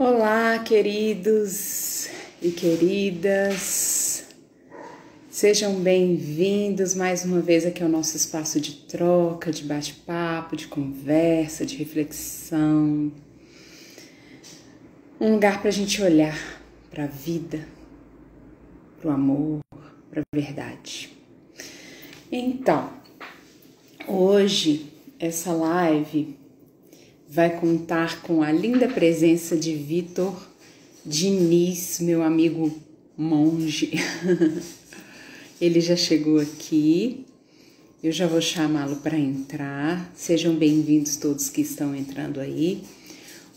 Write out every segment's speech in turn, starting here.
Olá, queridos e queridas, sejam bem-vindos mais uma vez aqui ao nosso espaço de troca, de bate-papo, de conversa, de reflexão. Um lugar para a gente olhar para a vida, para o amor, para a verdade. Então, hoje essa live vai contar com a linda presença de Vitor Diniz, meu amigo monge. Ele já chegou aqui, eu já vou chamá-lo para entrar. Sejam bem-vindos todos que estão entrando aí.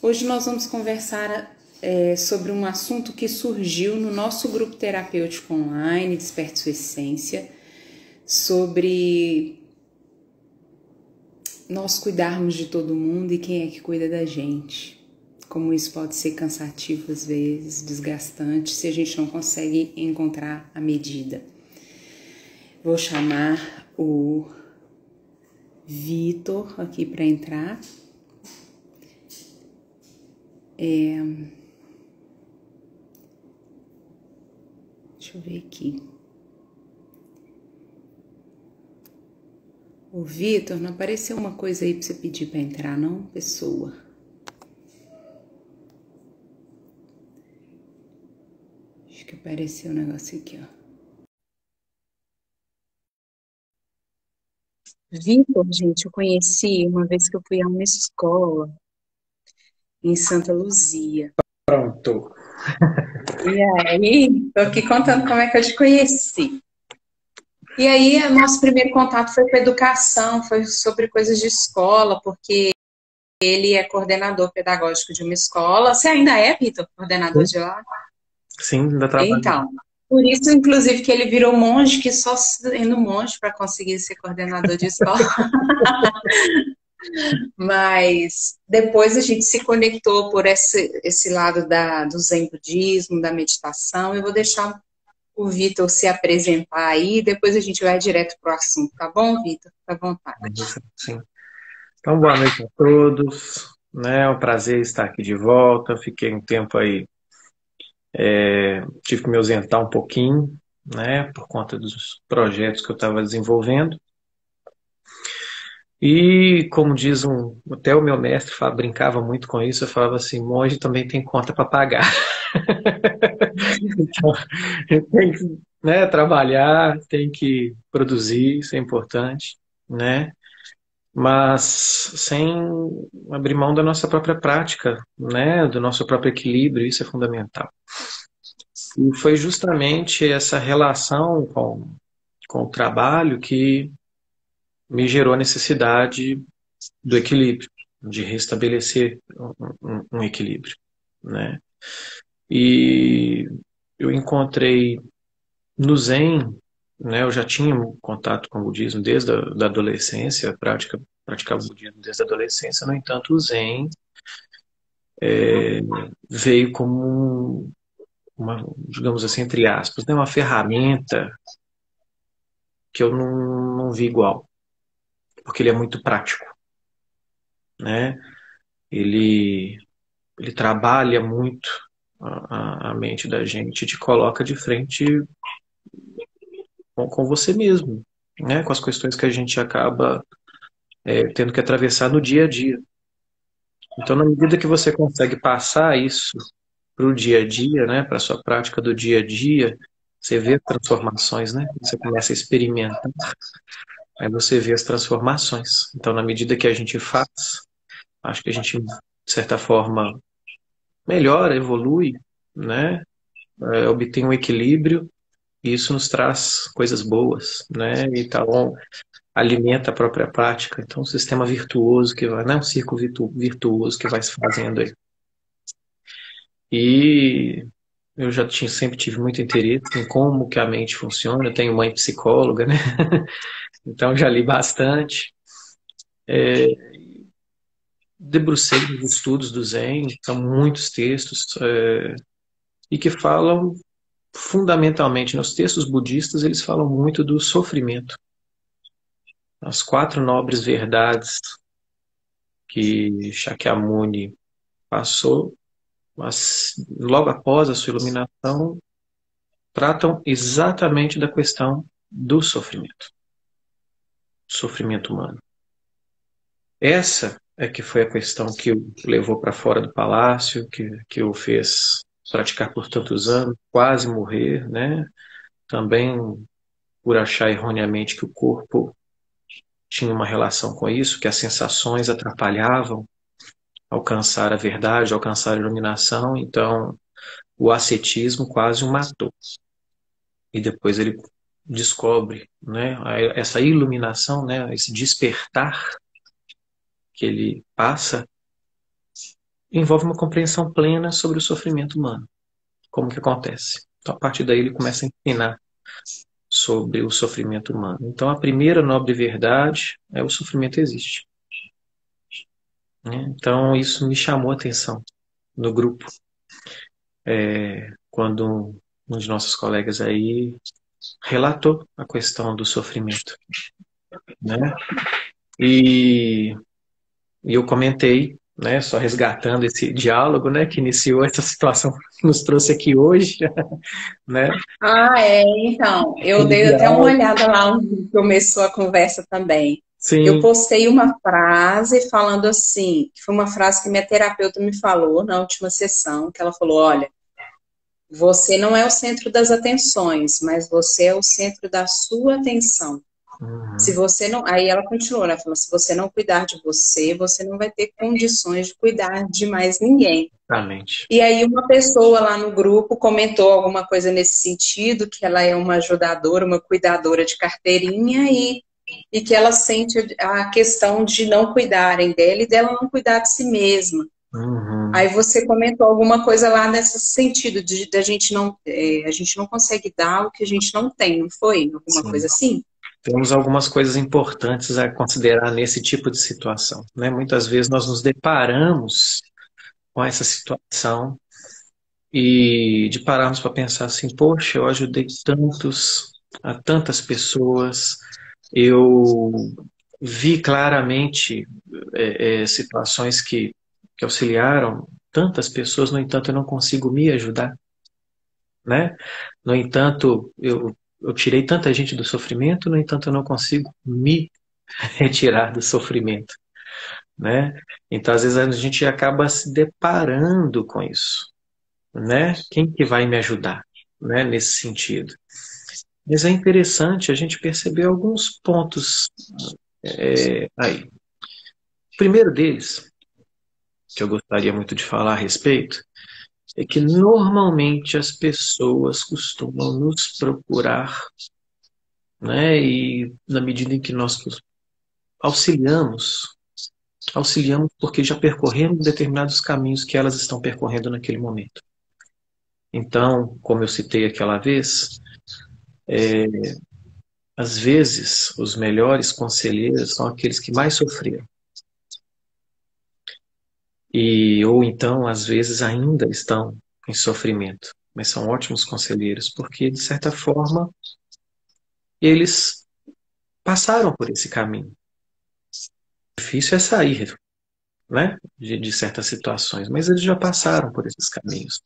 Hoje nós vamos conversar sobre um assunto que surgiu no nosso grupo terapêutico online, Desperte Sua Essência, sobre nós cuidarmos de todo mundo e quem é que cuida da gente. Como isso pode ser cansativo às vezes, desgastante, se a gente não consegue encontrar a medida. Vou chamar o Vitor aqui para entrar. Deixa eu ver aqui. O Vitor, não apareceu uma coisa aí pra você pedir pra entrar, não? Pessoa. Acho que apareceu um negócio aqui, ó. Vitor, gente, eu conheci uma vez que eu fui a uma escola em Santa Luzia. Pronto. E aí, tô aqui contando como é que eu te conheci. E aí, o nosso primeiro contato foi com a educação, foi sobre coisas de escola, porque ele é coordenador pedagógico de uma escola. Você ainda é, Vitor, coordenador de lá? Sim, ainda trabalho. Então, por isso, inclusive, que ele virou monge, que só sendo monge para conseguir ser coordenador de escola. Mas depois a gente se conectou por esse lado do zen budismo, da meditação. Eu vou deixar o Vitor se apresentar aí, depois a gente vai direto para o assunto, tá bom, Vitor? Fica à vontade. Sim. Então, boa noite a todos. É um prazer estar aqui de volta. Fiquei um tempo aí, tive que me ausentar um pouquinho, né, por conta dos projetos que eu estava desenvolvendo. E, como diz até o meu mestre brincava muito com isso, eu falava assim, monge também tem conta para pagar. Então, tem que, né, trabalhar, tem que produzir, isso é importante, né? Mas sem abrir mão da nossa própria prática, né, do nosso próprio equilíbrio, isso é fundamental. E foi justamente essa relação com o trabalho que me gerou a necessidade do equilíbrio, de restabelecer um equilíbrio, né? E eu encontrei no Zen, né, eu já tinha um contato com o budismo desde a da adolescência, praticava o budismo desde a adolescência, no entanto, o Zen veio como digamos assim, entre aspas, né, uma ferramenta que eu não vi igual, porque ele é muito prático, né? Ele, ele trabalha muito a mente da gente, te coloca de frente com você mesmo, né? Com as questões que a gente acaba tendo que atravessar no dia a dia. Então, na medida que você consegue passar isso para o dia a dia, né, para a sua prática do dia a dia, você vê transformações, né? Você começa a experimentar, aí você vê as transformações. Então, na medida que a gente faz, acho que a gente, de certa forma, melhora, evolui, né? Obtém um equilíbrio e isso nos traz coisas boas, né? Então, alimenta a própria prática. Então, um sistema virtuoso que vai, não é um círculo virtuoso que vai se fazendo aí. E eu sempre tive muito interesse em como que a mente funciona. Eu tenho mãe psicóloga, né? Então já li bastante. Debrucei nos estudos do Zen, são muitos textos, e que falam fundamentalmente, nos textos budistas, eles falam muito do sofrimento. As quatro nobres verdades que Shakyamuni passou, mas logo após a sua iluminação, tratam exatamente da questão do sofrimento humano. Essa é que foi a questão que o levou para fora do palácio, que o fez praticar por tantos anos, quase morrer, né? Também por achar erroneamente que o corpo tinha uma relação com isso, que as sensações atrapalhavam alcançar a verdade, alcançar a iluminação. Então, o ascetismo quase o matou. E depois ele descobre, né, essa iluminação, né, esse despertar que ele passa, envolve uma compreensão plena sobre o sofrimento humano, como que acontece. Então, a partir daí, ele começa a ensinar sobre o sofrimento humano. Então, a primeira nobre verdade é o sofrimento existe. Né? Então, isso me chamou a atenção no grupo, quando um de nossos colegas aí relatou a questão do sofrimento, né? E eu comentei, né, só resgatando esse diálogo, né, que iniciou essa situação que nos trouxe aqui hoje, né? Ah, é, então, eu Aquele dei até uma diálogo. olhada lá onde começou a conversa também. Eu Sim. postei uma frase falando assim, que foi uma frase que minha terapeuta me falou na última sessão, que ela falou, olha, você não é o centro das atenções, mas você é o centro da sua atenção. Se Uhum. você não, aí ela continuou, ela falou, se você não cuidar de você, você não vai ter condições de cuidar de mais ninguém. Exatamente. E aí uma pessoa lá no grupo comentou alguma coisa nesse sentido, que ela é uma ajudadora, uma cuidadora de carteirinha e que ela sente a questão de não cuidarem dela e dela não cuidar de si mesma. Uhum. Aí você comentou alguma coisa lá nesse sentido, de a gente não, a gente não consegue dar o que a gente não tem, não foi? Alguma Sim. coisa assim? Temos algumas coisas importantes a considerar nesse tipo de situação, né? Muitas vezes nós nos deparamos com essa situação e de pararmos para pensar assim, poxa, eu ajudei a tantas pessoas, eu vi claramente situações que auxiliaram tantas pessoas, no entanto, eu não consigo me ajudar, né? No entanto, eu tirei tanta gente do sofrimento, no entanto, eu não consigo me retirar do sofrimento, né? Então, às vezes, a gente acaba se deparando com isso, né? Quem que vai me ajudar, né? Nesse sentido. Mas é interessante a gente perceber alguns pontos aí. O primeiro deles, que eu gostaria muito de falar a respeito, é que normalmente as pessoas costumam nos procurar, né? E na medida em que nós auxiliamos, auxiliamos porque já percorremos determinados caminhos que elas estão percorrendo naquele momento. Então, como eu citei aquela vez, às vezes os melhores conselheiros são aqueles que mais sofreram. Ou então, às vezes, ainda estão em sofrimento, mas são ótimos conselheiros, porque, de certa forma, eles passaram por esse caminho. O difícil é sair, né, de certas situações, mas eles já passaram por esses caminhos.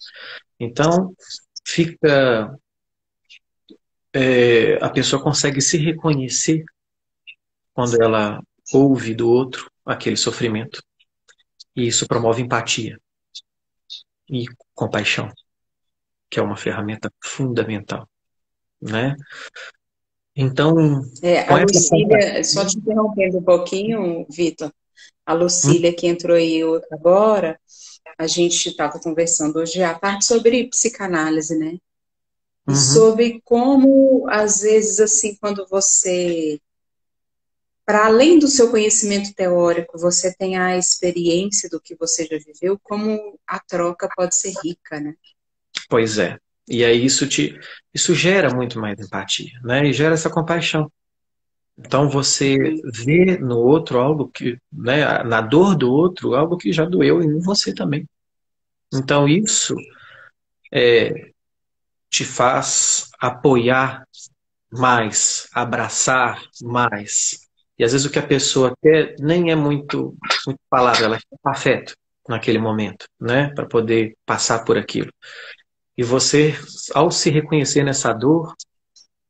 Então, fica, a pessoa consegue se reconhecer quando ela ouve do outro aquele sofrimento, e isso promove empatia e compaixão, que é uma ferramenta fundamental, né? Então, É, a com essa Lucília, só compaixão, te interrompendo um pouquinho, Vitor, a Lucília que entrou aí agora, a gente estava conversando hoje à tarde sobre psicanálise, né? E uhum, sobre como, às vezes, assim, quando você, para além do seu conhecimento teórico, você tem a experiência do que você já viveu, como a troca pode ser rica, né? pois é. E aí isso gera muito mais empatia, né? E gera essa compaixão. Então você Uhum. vê no outro algo que, né, na dor do outro, algo que já doeu em você também. Então isso te faz apoiar mais, abraçar mais. E às vezes o que a pessoa quer nem é muito palavra, ela quer afeto, naquele momento, né? Para poder passar por aquilo. E você, ao se reconhecer nessa dor,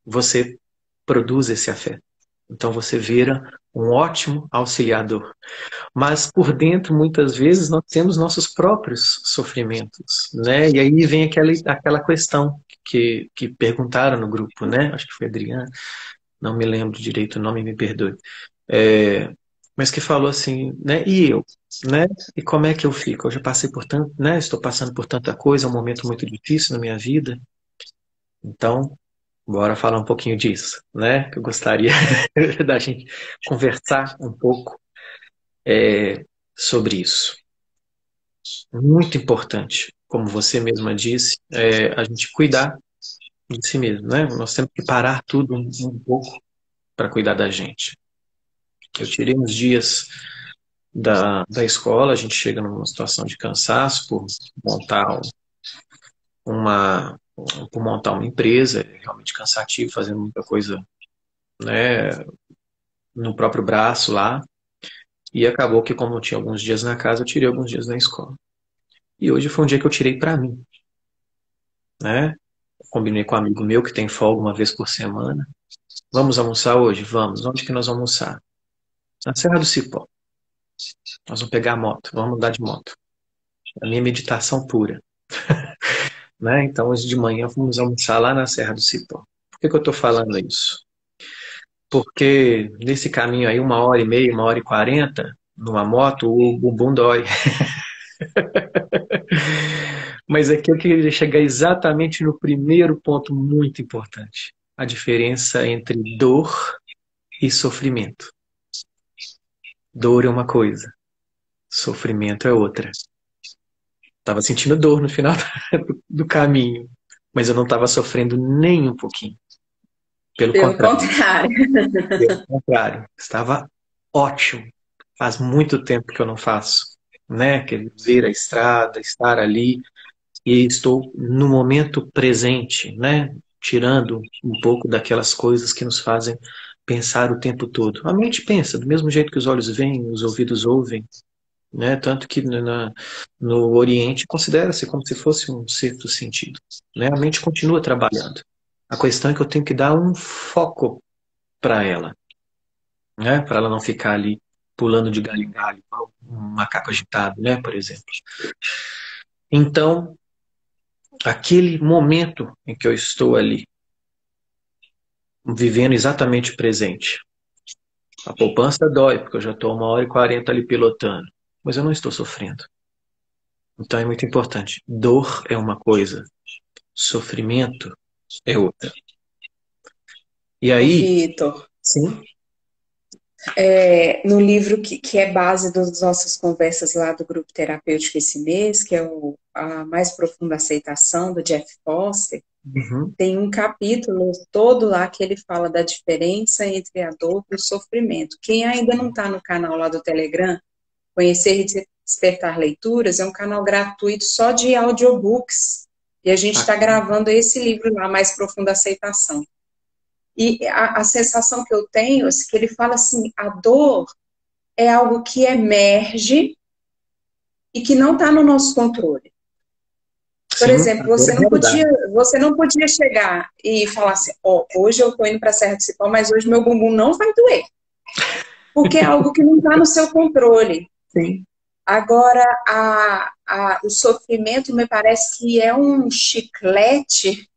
você produz esse afeto. Então você vira um ótimo auxiliador. Mas por dentro, muitas vezes, nós temos nossos próprios sofrimentos, né? E aí vem aquela questão que perguntaram no grupo, né? Acho que foi a Adriana, não me lembro direito o nome, me perdoe. É, mas que falou assim, né? E eu, né? E como é que eu fico? Eu já passei por tanto, né? Estou passando por tanta coisa, é um momento muito difícil na minha vida. Então, bora falar um pouquinho disso, né? Que eu gostaria da gente conversar um pouco sobre isso. Muito importante, como você mesma disse, a gente cuidar de si mesmo, né? Nós temos que parar tudo um pouco para cuidar da gente. Eu tirei uns dias da escola, a gente chega numa situação de cansaço montar por montar uma empresa, é realmente cansativo, fazendo muita coisa, né, no próprio braço lá. E acabou que, como eu tinha alguns dias na casa, eu tirei alguns dias na escola. E hoje foi um dia que eu tirei para mim, né? Combinei com um amigo meu que tem folga uma vez por semana. Vamos almoçar hoje? Vamos. Onde que nós vamos almoçar? Na Serra do Cipó. Nós vamos pegar a moto, vamos andar de moto. A minha meditação pura, né? Então, hoje de manhã vamos almoçar lá na Serra do Cipó. Por que eu estou falando isso? Porque nesse caminho aí, 1h30, 1h40, numa moto, o bumbum dói. Mas aqui eu queria chegar exatamente no primeiro ponto muito importante. A diferença entre dor e sofrimento. Dor é uma coisa, sofrimento é outra. Estava sentindo dor no final do caminho, mas eu não estava sofrendo nem um pouquinho. Pelo Pelo contrário, contrário. pelo contrário, estava ótimo. Faz muito tempo que eu não faço, né? Que ver a estrada, estar ali e estou no momento presente, né? Tirando um pouco daquelas coisas que nos fazem pensar o tempo todo. A mente pensa, do mesmo jeito que os olhos veem, os ouvidos ouvem, né? Tanto que no Oriente considera-se como se fosse um sexto sentido, né? A mente continua trabalhando. A questão é que eu tenho que dar um foco para ela, né? Para ela não ficar ali pulando de galho em galho, igual um macaco agitado, né? Por exemplo. Então, aquele momento em que eu estou ali, vivendo exatamente o presente. A poupança dói, porque eu já estou 1h40 ali pilotando, mas eu não estou sofrendo. Então é muito importante. Dor é uma coisa, sofrimento é outra. E Ô, aí, Vitor, sim, no livro que é base das nossas conversas lá do grupo terapêutico esse mês, que é A Mais Profunda Aceitação, do Jeff Foster, uhum, tem um capítulo todo lá que ele fala da diferença entre a dor e o sofrimento. Quem ainda não está no canal lá do Telegram, Conhecer e Despertar Leituras, é um canal gratuito só de audiobooks. E a gente está gravando esse livro lá, Mais Profunda Aceitação. E a sensação que eu tenho é que ele fala assim, a dor é algo que emerge e que não está no nosso controle. Por sim, exemplo, agora é realidade. você não podia chegar e falar assim, ó, hoje eu estou indo para a Serra do Cipó, mas hoje meu bumbum não vai doer. Porque é algo que não está no seu controle. Sim. Agora, o sofrimento me parece que é um chiclete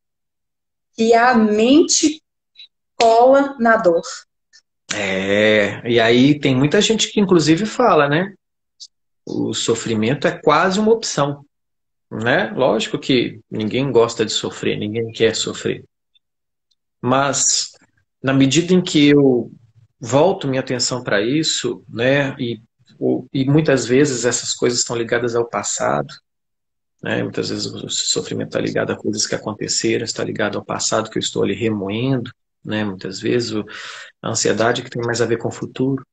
que a mente cola na dor. E aí tem muita gente que inclusive fala, né? O sofrimento é quase uma opção, né? Lógico que ninguém gosta de sofrer, ninguém quer sofrer. Mas na medida em que eu volto minha atenção para isso, né, e muitas vezes essas coisas estão ligadas ao passado, né, muitas vezes o sofrimento está ligado a coisas que aconteceram, está ligado ao passado que eu estou ali remoendo, né, muitas vezes a ansiedade que tem mais a ver com o futuro,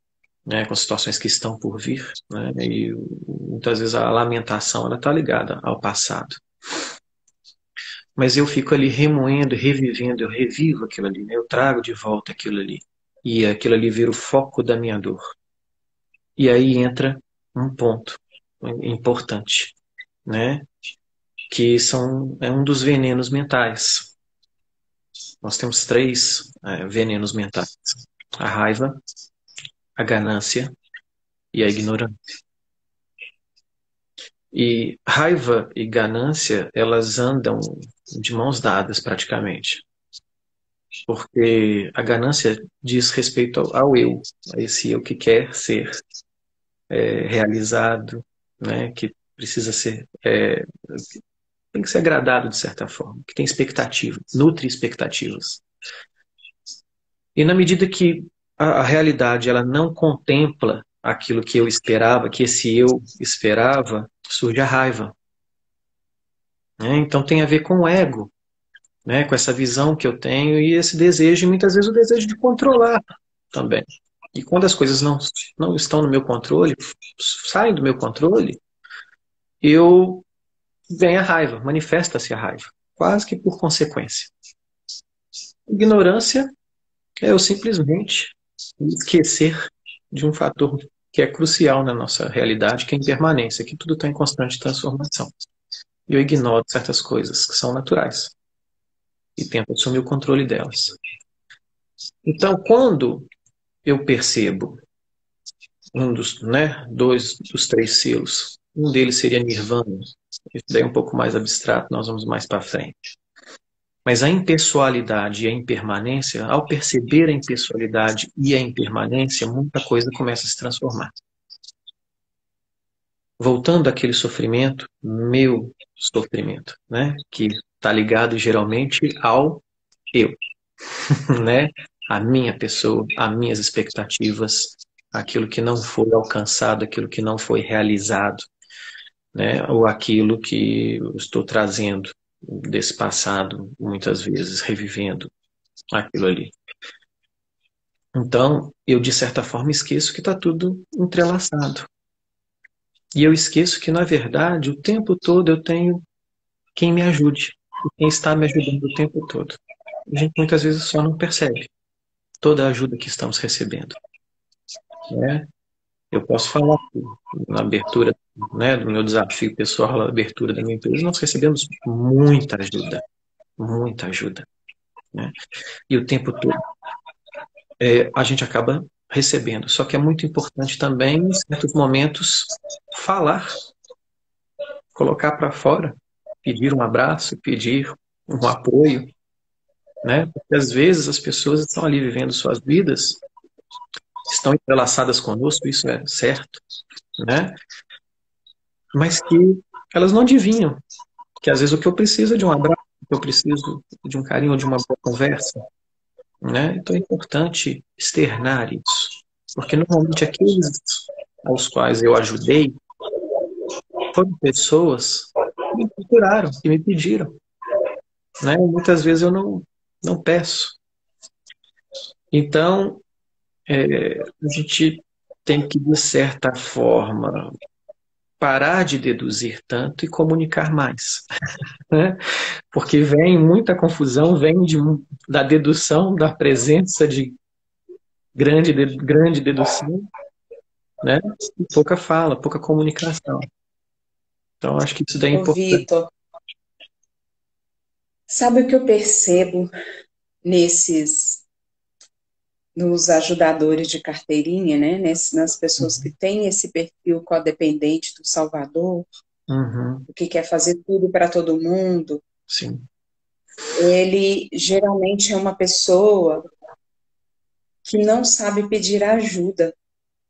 né, com situações que estão por vir, né, e muitas vezes a lamentação ela está ligada ao passado. Mas eu fico ali remoendo, revivendo, eu revivo aquilo ali, né? Eu trago de volta aquilo ali. E aquilo ali vira o foco da minha dor. E aí entra um ponto. importante, né? Que é um dos venenos mentais. Nós temos três venenos mentais: a raiva, a ganância e a ignorância. E raiva e ganância, elas andam de mãos dadas praticamente. Porque a ganância diz respeito ao eu, a esse eu que quer ser realizado, né, que precisa ser, tem que ser agradado de certa forma, que tem expectativas, nutre expectativas. E na medida que a realidade ela não contempla aquilo que eu esperava, que esse eu esperava, surge a raiva. Né? Então tem a ver com o ego, né? Com essa visão que eu tenho e esse desejo, e muitas vezes o desejo de controlar também. E quando as coisas não estão no meu controle, saem do meu controle, eu vem a raiva, manifesta-se a raiva, quase que por consequência. Ignorância é eu simplesmente esquecer de um fator que é crucial na nossa realidade, que é a impermanência, que tudo está em constante transformação. E eu ignoro certas coisas que são naturais e tento assumir o controle delas. Então, quando eu percebo dois dos três selos, um deles seria Nirvana, isso daí é um pouco mais abstrato, nós vamos mais para frente. Mas a impessoalidade e a impermanência, ao perceber a impessoalidade e a impermanência, muita coisa começa a se transformar. Voltando àquele sofrimento, meu sofrimento, né? Que está ligado geralmente ao eu, né? A minha pessoa, as minhas expectativas, aquilo que não foi alcançado, aquilo que não foi realizado, né? Ou aquilo que eu estou trazendo desse passado, muitas vezes revivendo aquilo ali. Então, eu de certa forma esqueço que está tudo entrelaçado. E eu esqueço que, na verdade, o tempo todo eu tenho quem me ajude, quem está me ajudando o tempo todo. A gente muitas vezes só não percebe toda a ajuda que estamos recebendo. Né? Eu posso falar na abertura, né, do meu desafio pessoal, na abertura da minha empresa, nós recebemos muita ajuda. Muita ajuda. Né? E o tempo todo a gente acaba recebendo. Só que é muito importante também, em certos momentos, falar, colocar para fora, pedir um abraço, pedir um apoio, né? Porque às vezes as pessoas estão ali vivendo suas vidas, estão entrelaçadas conosco, isso é certo, né? Mas que elas não adivinham que às vezes o que eu preciso é de um abraço, o que eu preciso de um carinho, de uma boa conversa, né? Então é importante externar isso, porque normalmente aqueles aos quais eu ajudei foram pessoas que me procuraram, que me pediram, né? Muitas vezes eu não peço. Então, a gente tem que, de certa forma, parar de deduzir tanto e comunicar mais. Né? Porque vem muita confusão, vem da dedução, da presença de grande dedução, né? E pouca fala, pouca comunicação. Então, acho que isso daí é Ô, importante. Vitor, sabe o que eu percebo nos ajudadores de carteirinha, né? Nas pessoas que têm esse perfil codependente do salvador, Uhum, o que quer fazer tudo para todo mundo, sim. ele geralmente é uma pessoa que não sabe pedir ajuda,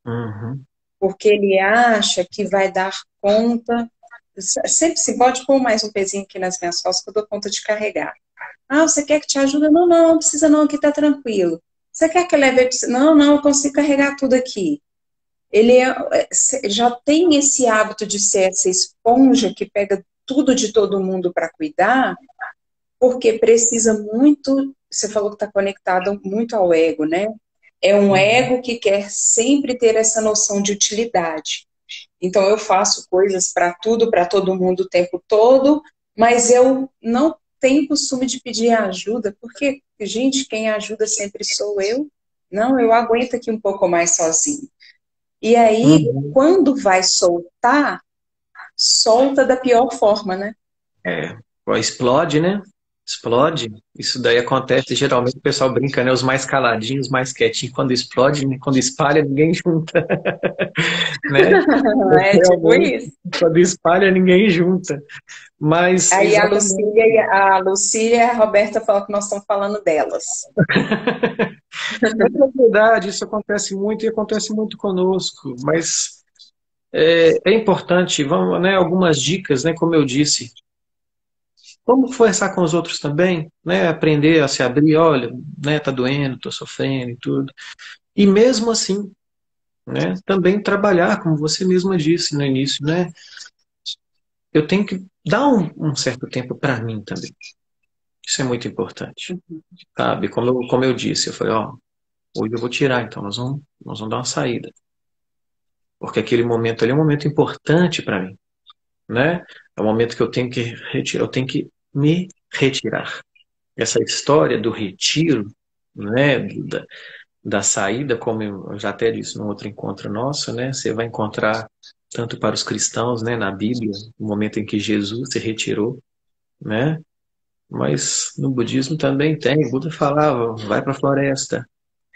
Uhum, porque ele acha que vai dar conta. Sempre se pode pôr mais um pezinho aqui nas minhas costas que eu dou conta de carregar. Ah, você quer que te ajude? Não, não precisa não, aqui tá tranquilo. Você quer que eu leve? Não, não, eu consigo carregar tudo aqui. Ele já tem esse hábito de ser essa esponja que pega tudo de todo mundo para cuidar, porque precisa muito, você falou que está conectado muito ao ego, né? É um ego que quer sempre ter essa noção de utilidade. Então eu faço coisas para tudo, para todo mundo o tempo todo, mas eu não tenho costume de pedir ajuda, porque, gente, quem ajuda sempre sou eu. Não, eu aguento aqui um pouco mais sozinho. E aí, uhum, quando vai soltar, solta da pior forma, né? É, explode, né? Explode. Isso daí acontece, geralmente o pessoal brinca, né? Os mais caladinhos, mais quietinhos, quando explode, né? Quando espalha, ninguém junta, né? É tipo Realmente, isso. quando espalha, ninguém junta. Mas, Aí exatamente. A Lucília e a Roberta falam que nós estamos falando delas. É verdade, isso acontece muito e acontece muito conosco, mas é importante, vamos, né, algumas dicas, né, como eu disse, como conversar com os outros também, né, aprender a se abrir, olha, né, tá doendo, tô sofrendo e tudo. E mesmo assim, né, também trabalhar, como você mesma disse no início, né, eu tenho que dar um certo tempo para mim também. Isso é muito importante, sabe? Como eu disse, eu falei, ó, hoje eu vou tirar, então nós vamos dar uma saída. Porque aquele momento ali é um momento importante para mim, né? É um momento que eu tenho que retirar, eu tenho que me retirar. Essa história do retiro, né, da saída, como eu já até disse num outro encontro nosso, né, você vai encontrar tanto para os cristãos, né, na Bíblia, o momento em que Jesus se retirou, né? Mas no budismo também tem. O Buda falava, vai para a floresta,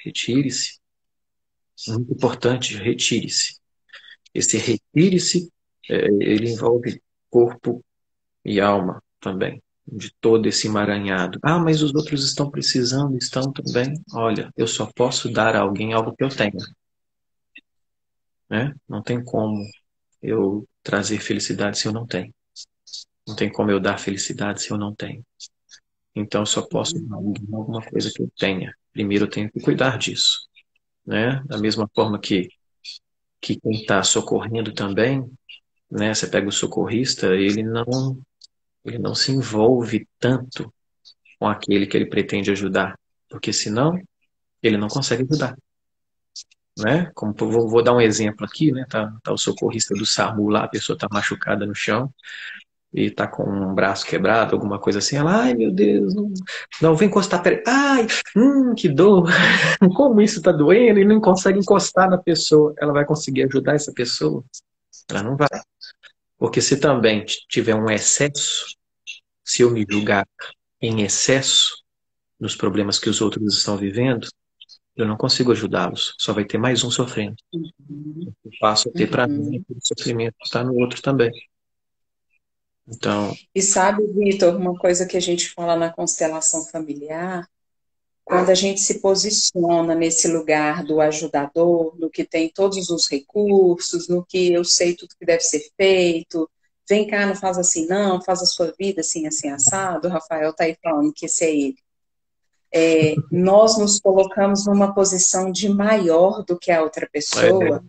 retire-se. Muito importante, retire-se. Esse retire-se, ele envolve corpo e alma também, de todo esse emaranhado. Ah, mas os outros estão precisando, estão também. Olha, eu só posso dar a alguém algo que eu tenho, né? Não tem como eu trazer felicidade se eu não tenho. Não tem como eu dar felicidade se eu não tenho. Então, eu só posso dar a alguém alguma coisa que eu tenha. Primeiro, eu tenho que cuidar disso, né? Da mesma forma que quem está socorrendo também, né? Você pega o socorrista, ele não se envolve tanto com aquele que ele pretende ajudar, porque senão ele não consegue ajudar, né? Como vou dar um exemplo aqui, né? Tá o socorrista do SAMU lá, a pessoa tá machucada no chão e tá com um braço quebrado, alguma coisa assim. Ela, ai meu Deus, não vem encostar perto. Ai, que dor! Como isso tá doendo e não consegue encostar na pessoa? Ela vai conseguir ajudar essa pessoa? Ela não vai. Porque se também tiver um excesso, se eu me julgar em excesso nos problemas que os outros estão vivendo, eu não consigo ajudá-los. Só vai ter mais um sofrendo. Uhum, Eu passo a ter para mim uhum. aquele sofrimento que está no outro também. Então, E sabe, Vitor, uma coisa que a gente fala na constelação familiar, quando a gente se posiciona nesse lugar do ajudador, no que tem todos os recursos, no que eu sei tudo que deve ser feito, vem cá, não faz assim não, faz a sua vida assim, assim, assado, o Rafael está aí falando que esse é ele. Nós nos colocamos numa posição de maior do que a outra é, pessoa,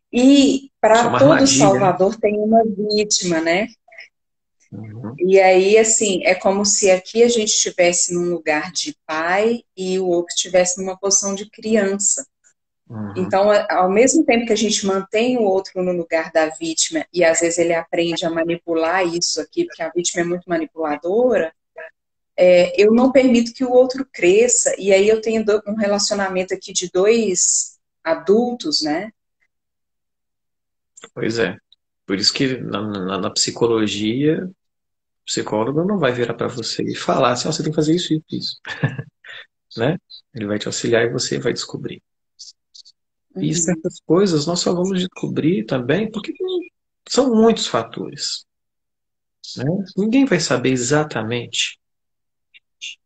e isso é para uma todo armadilha, né? Salvador tem uma vítima, né? Uhum, E aí, assim, é como se aqui a gente estivesse num lugar de pai e o outro estivesse numa posição de criança. uhum. Então, ao mesmo tempo que a gente mantém o outro no lugar da vítima, e às vezes ele aprende a manipular isso aqui, porque a vítima é muito manipuladora, eu não permito que o outro cresça, e aí eu tenho um relacionamento aqui de dois adultos, né? Pois é. Por isso que na psicologia, o psicólogo não vai virar para você e falar assim, "Ó, você tem que fazer isso, isso, isso, né? Ele vai te auxiliar e você vai descobrir. E Uhum, certas coisas nós só vamos descobrir também porque são muitos fatores, né? Ninguém vai saber exatamente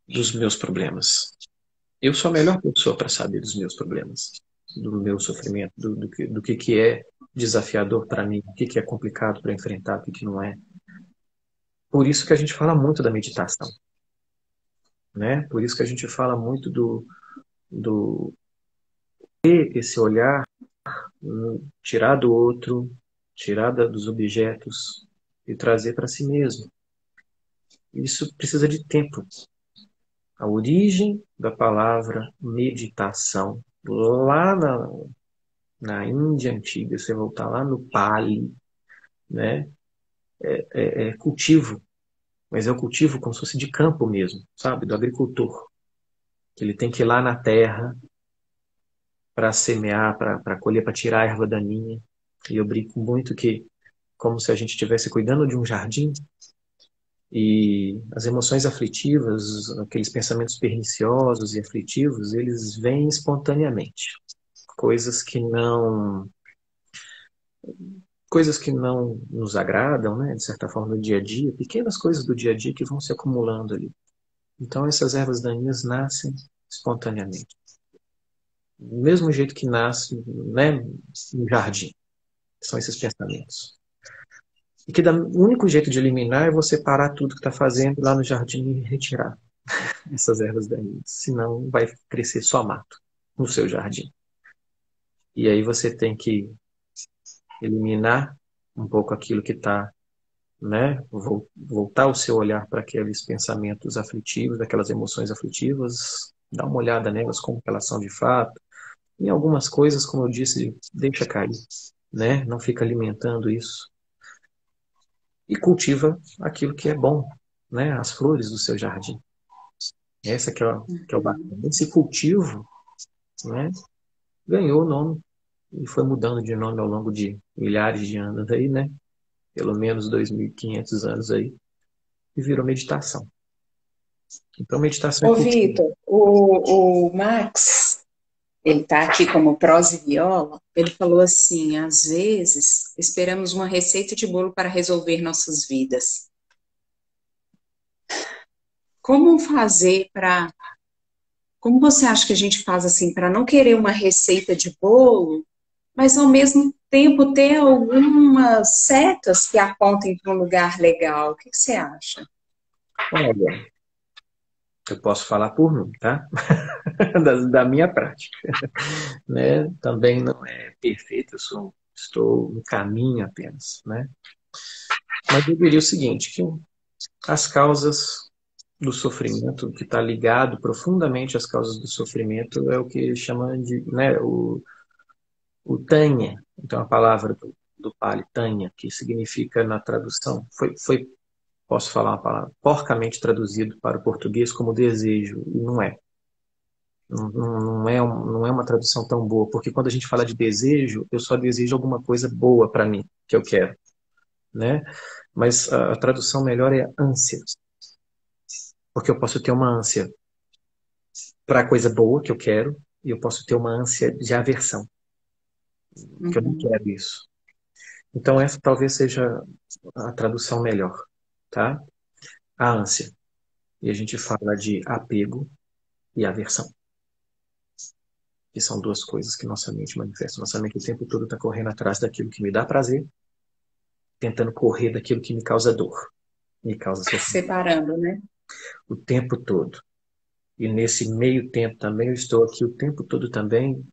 dos meus problemas. Eu sou a melhor pessoa para saber dos meus problemas, do meu sofrimento, do que é desafiador para mim, o que é complicado para enfrentar, o que não é. Por isso que a gente fala muito da meditação, né? Por isso que a gente fala muito do ter esse olhar, tirar do outro, tirar dos objetos e trazer para si mesmo. Isso precisa de tempo. A origem da palavra meditação, lá na Índia antiga, você voltar lá no Pali, né? É cultivo, mas é o cultivo como se fosse de campo mesmo, sabe? Do agricultor. Que ele tem que ir lá na terra para semear, para colher, para tirar a erva daninha. E eu brinco muito que como se a gente estivesse cuidando de um jardim e as emoções aflitivas, aqueles pensamentos perniciosos e aflitivos, eles vêm espontaneamente. Coisas que não nos agradam, né, de certa forma, no dia a dia, pequenas coisas do dia a dia que vão se acumulando ali. Então, essas ervas daninhas nascem espontaneamente. Do mesmo jeito que nasce, né, no jardim. São esses pensamentos. E que o único jeito de eliminar é você parar tudo que está fazendo lá no jardim e retirar essas ervas daninhas. Senão vai crescer só mato no seu jardim. E aí você tem que eliminar um pouco aquilo que está, né? Voltar o seu olhar para aqueles pensamentos aflitivos, aquelas emoções aflitivas, dar uma olhada nelas como elas são de fato. Em algumas coisas, como eu disse, deixa cair, né? Não fica alimentando isso. E cultiva aquilo que é bom, né? As flores do seu jardim. Essa que é o bacana. Esse cultivo, né? Ganhou o nome e foi mudando de nome ao longo de milhares de anos aí, né? Pelo menos 2.500 anos aí, e virou meditação. Então, meditação é Ô, cultivo. Vitor, o Max, ele está aqui como prosa e viola, ele falou assim, às vezes esperamos uma receita de bolo para resolver nossas vidas. Como fazer para... Como você acha que a gente faz assim, para não querer uma receita de bolo, mas ao mesmo tempo ter algumas setas que apontem para um lugar legal? O que que você acha? Olha, eu posso falar por mim, tá? Da minha prática, né? Também não é perfeito, estou no caminho apenas, né? Mas eu diria o seguinte, que as causas do sofrimento, que está ligado profundamente às causas do sofrimento, é o que chama de, né, o Tanya. Então, a palavra do Pali, Tanya, que significa na tradução, posso falar uma palavra, porcamente traduzido para o português como desejo, e não é. Não é uma tradução tão boa, porque quando a gente fala de desejo, eu só desejo alguma coisa boa para mim, que eu quero, né? Mas a tradução melhor é ânsia, porque eu posso ter uma ânsia para a coisa boa que eu quero, e eu posso ter uma ânsia de aversão, que eu não Uhum. quero isso. Então essa talvez seja a tradução melhor, tá? A ânsia. E a gente fala de apego e aversão, que são duas coisas que nossa mente manifesta. Nossa mente o tempo todo está correndo atrás daquilo que me dá prazer, tentando correr daquilo que me causa dor, me causa sofrimento, Separando, né? o tempo todo. E nesse meio tempo também, eu estou aqui o tempo todo também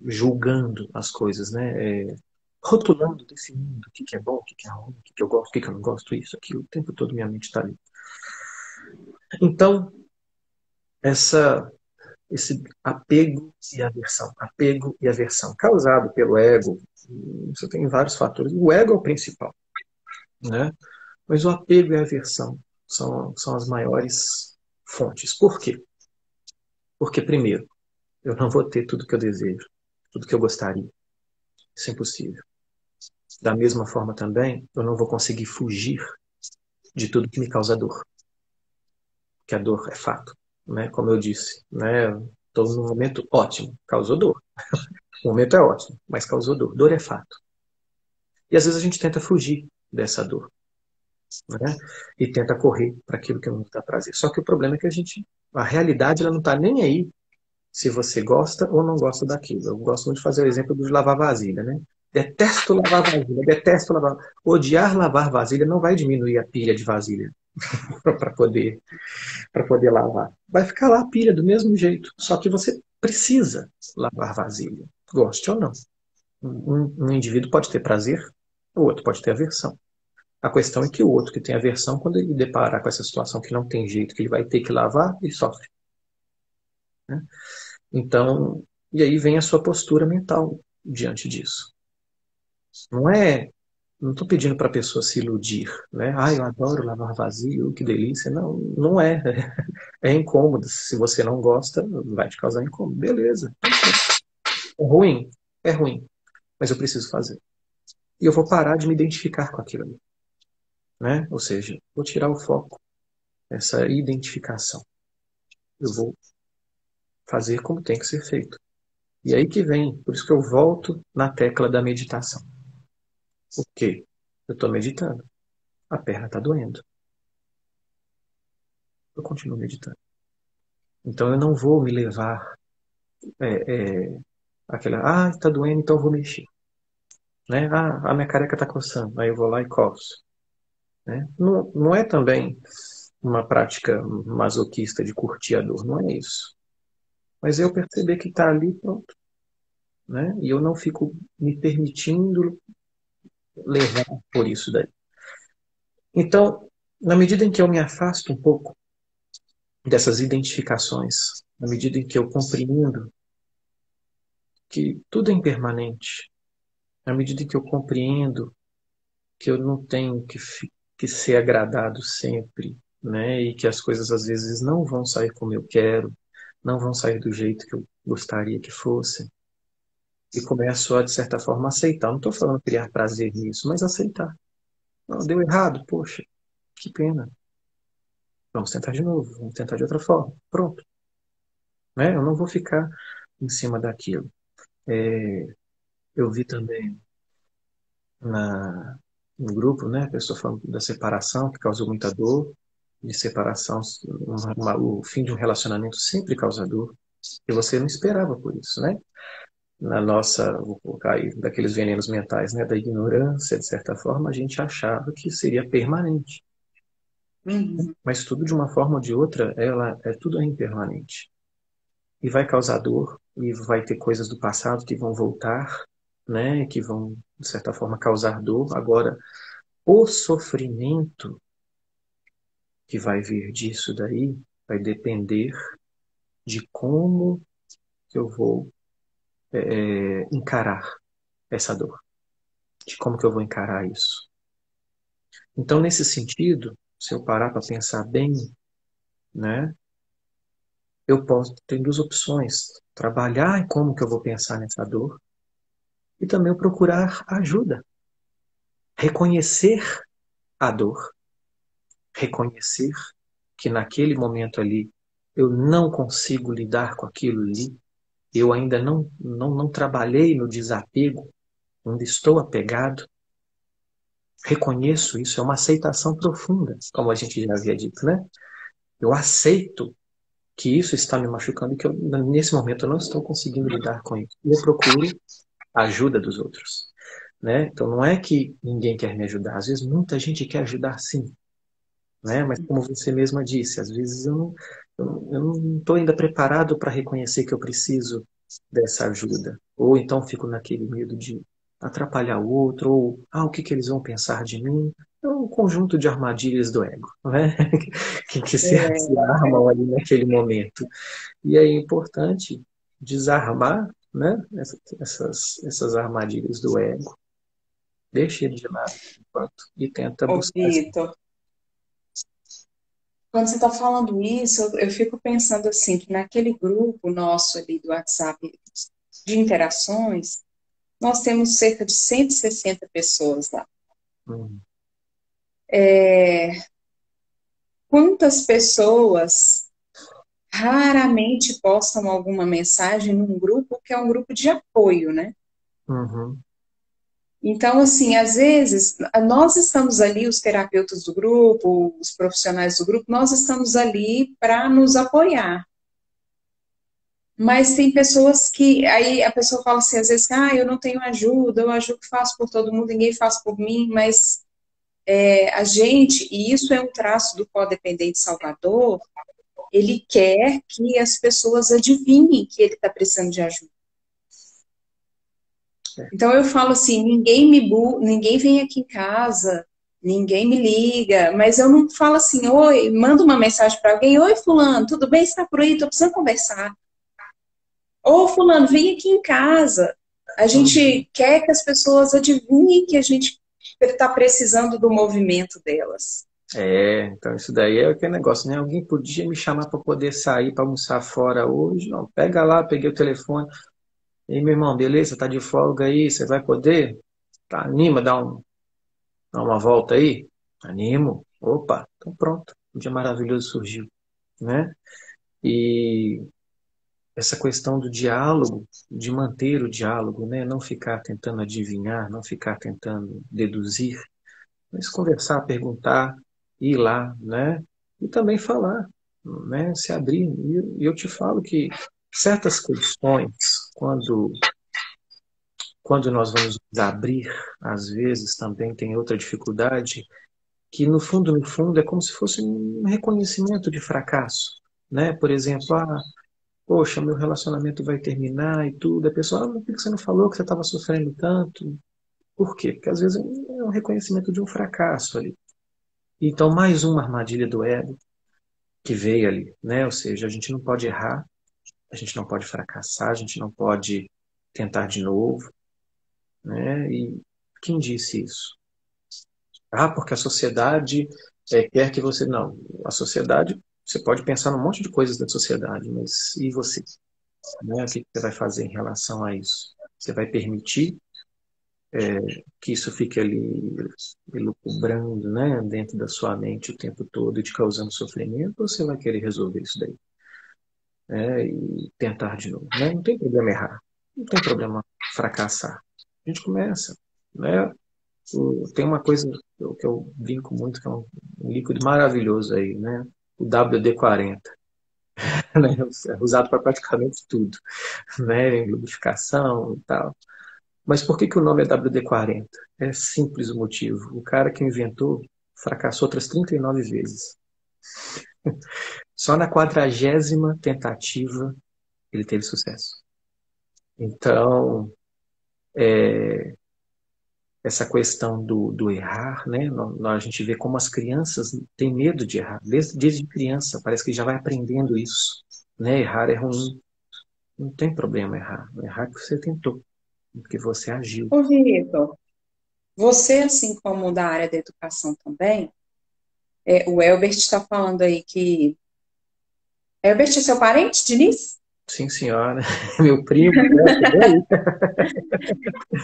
julgando as coisas, né? Rotulando, definindo o que é bom, o que é ruim, o que eu gosto, o que eu não gosto, isso, aquilo. O tempo todo minha mente está ali. Então, esse apego e aversão, causado pelo ego, você tem vários fatores. O ego é o principal, né? Mas o apego e a aversão são as maiores fontes. Por quê? Porque, primeiro, eu não vou ter tudo que eu desejo, tudo que eu gostaria. Isso é impossível. Da mesma forma também, eu não vou conseguir fugir de tudo que me causa dor. Que a dor é fato, né? Como eu disse, né? Estou num momento ótimo, causou dor. O momento é ótimo, mas causou dor. Dor é fato. E às vezes a gente tenta fugir dessa dor, né? E tenta correr para aquilo que não nos dá prazer. Só que o problema é que a realidade ela não está nem aí se você gosta ou não gosta daquilo. Eu gosto muito de fazer o exemplo de lavar vasilha, né? Detesto lavar vasilha, detesto lavar. Odiar lavar vasilha não vai diminuir a pilha de vasilha para poder lavar. Vai ficar lá a pilha do mesmo jeito, só que você precisa lavar vasilha, goste ou não. Um indivíduo pode ter prazer, o outro pode ter aversão. A questão é que o outro que tem aversão, quando ele deparar com essa situação que não tem jeito, que ele vai ter que lavar, ele sofre, né? Então, e aí vem a sua postura mental diante disso. Não é, não estou pedindo para a pessoa se iludir, né? Ah, eu adoro lavar vasilha, que delícia. Não, não é. É incômodo. Se você não gosta, vai te causar incômodo. Beleza. É ruim? É ruim. Mas eu preciso fazer. e eu vou parar de me identificar com aquilo ali, né? Ou seja, vou tirar o foco, essa identificação. Eu vou fazer como tem que ser feito. E aí que vem, por isso que eu volto na tecla da meditação. Por quê? Eu estou meditando, a perna está doendo. Eu continuo meditando. Então eu não vou me levar aquela, está doendo, então eu vou mexer. Né? Ah, a minha careca está coçando, aí eu vou lá e coço. Né? Não, não é também uma prática masoquista de curtir a dor, não é isso. Mas eu perceber que está ali, pronto. Né? E eu não fico me permitindo levar por isso daí. Então, na medida em que eu me afasto um pouco dessas identificações, na medida em que eu compreendo que tudo é impermanente, na medida em que eu compreendo que eu não tenho que ser agradado sempre, né? E que as coisas às vezes não vão sair como eu quero, não vão sair do jeito que eu gostaria que fossem. E começo a, de certa forma, aceitar. Não estou falando criar prazer nisso, mas aceitar. Não, deu errado, poxa, que pena. Vamos tentar de novo, vamos tentar de outra forma. Pronto. Né? Eu não vou ficar em cima daquilo. Eu vi também no grupo, né, a pessoa falando da separação, que causou muita dor, de separação, o fim de um relacionamento sempre causa dor, e você não esperava por isso, né? Na nossa, vou colocar aí, daqueles venenos mentais, né, da ignorância, de certa forma, a gente achava que seria permanente. Uhum. Mas tudo, de uma forma ou de outra, tudo é impermanente. E vai causar dor, e vai ter coisas do passado que vão voltar, né, que vão, de certa forma, causar dor. Agora, o sofrimento que vai vir disso daí vai depender de como que eu vou encarar essa dor, de como que eu vou encarar isso. Então, nesse sentido, se eu parar para pensar bem, né, eu posso ter duas opções: trabalhar em como que eu vou pensar nessa dor e também eu procurar ajuda, reconhecer a dor, reconhecer que naquele momento ali eu não consigo lidar com aquilo ali, eu ainda não trabalhei no desapego, ainda estou apegado. Reconheço isso, é uma aceitação profunda, como a gente já havia dito, né? Eu aceito que isso está me machucando e que nesse momento eu não estou conseguindo lidar com isso. E eu procuro a ajuda dos outros, né? Então não é que ninguém quer me ajudar, às vezes muita gente quer ajudar sim, né? Mas como você mesma disse, às vezes eu não estou ainda preparado para reconhecer que eu preciso dessa ajuda. Ou então fico naquele medo de atrapalhar o outro, ou o que que eles vão pensar de mim? É um conjunto de armadilhas do ego, né? que se É, armam ali naquele momento. E é importante desarmar, né? Essas armadilhas do ego. Deixa ele de lado enquanto e tenta ô buscar. Vitor, quando você está falando isso, eu fico pensando assim, que naquele grupo nosso ali do WhatsApp de interações, nós temos cerca de 160 pessoas lá. Hum, Quantas pessoas raramente postam alguma mensagem num grupo que é um grupo de apoio, né? uhum, Então, assim, às vezes, nós estamos ali, os terapeutas do grupo, os profissionais do grupo, nós estamos ali para nos apoiar. Mas tem pessoas que, aí a pessoa fala assim, às vezes, eu não tenho ajuda, eu ajudo, faço por todo mundo, ninguém faz por mim, mas a gente, e isso é um traço do codependente salvador, ele quer que as pessoas adivinhem que ele está precisando de ajuda. Então eu falo assim, ninguém vem aqui em casa, ninguém me liga, mas eu não falo assim, oi, mando uma mensagem para alguém, oi fulano, tudo bem? Você está por aí? Estou precisando conversar. Ô fulano, vem aqui em casa. A uhum. gente quer que as pessoas adivinhem que a gente está precisando do movimento delas. Então isso daí é aquele negócio, né? Alguém podia me chamar para poder sair para almoçar fora hoje? Não, pega lá, peguei o telefone. E aí, meu irmão, beleza? Tá de folga aí? Você vai poder? Tá, anima, dá uma volta aí? Animo. Opa, então pronto. Um dia maravilhoso surgiu, né? E essa questão do diálogo, de manter o diálogo, né? Não ficar tentando adivinhar, não ficar tentando deduzir, mas conversar, perguntar, ir lá, né? E também falar, né? Se abrir. E eu te falo que certas questões, quando nós vamos nos abrir, às vezes também tem outra dificuldade, que no fundo, é como se fosse um reconhecimento de fracasso, né? Por exemplo, poxa, meu relacionamento vai terminar e tudo. A pessoa, por que você não falou que você estava sofrendo tanto? Por quê? Porque às vezes é um reconhecimento de um fracasso ali. Então, mais uma armadilha do ego que veio ali, né? Ou seja, a gente não pode errar, a gente não pode fracassar, a gente não pode tentar de novo, né? E quem disse isso? Porque a sociedade quer que você... Não, a sociedade, você pode pensar num monte de coisas da sociedade, mas e você? Né? O que você vai fazer em relação a isso? Você vai permitir que isso fique ali elucubrando, né, dentro da sua mente o tempo todo e te causando sofrimento, ou você vai querer resolver isso daí, né, e tentar de novo, né? Não tem problema errar, não tem problema fracassar. A gente começa, né? Tem uma coisa que eu brinco muito, que é um líquido maravilhoso aí, né? O WD-40, né? É usado para praticamente tudo, né? Em lubrificação e tal. Mas por que que o nome é WD-40? É simples o motivo. O cara que inventou fracassou outras 39 vezes. Só na 40ª tentativa ele teve sucesso. Então, essa questão do errar, né? A gente vê como as crianças têm medo de errar. Desde criança, parece que já vai aprendendo isso. Né? Errar é ruim. Não tem problema errar. Errar é que você tentou, porque você agiu. Ô, Vitor, você, assim como da área da educação também, o Elbert está falando aí que... Elbert é seu parente, Diniz? Sim, senhora. Meu primo, né?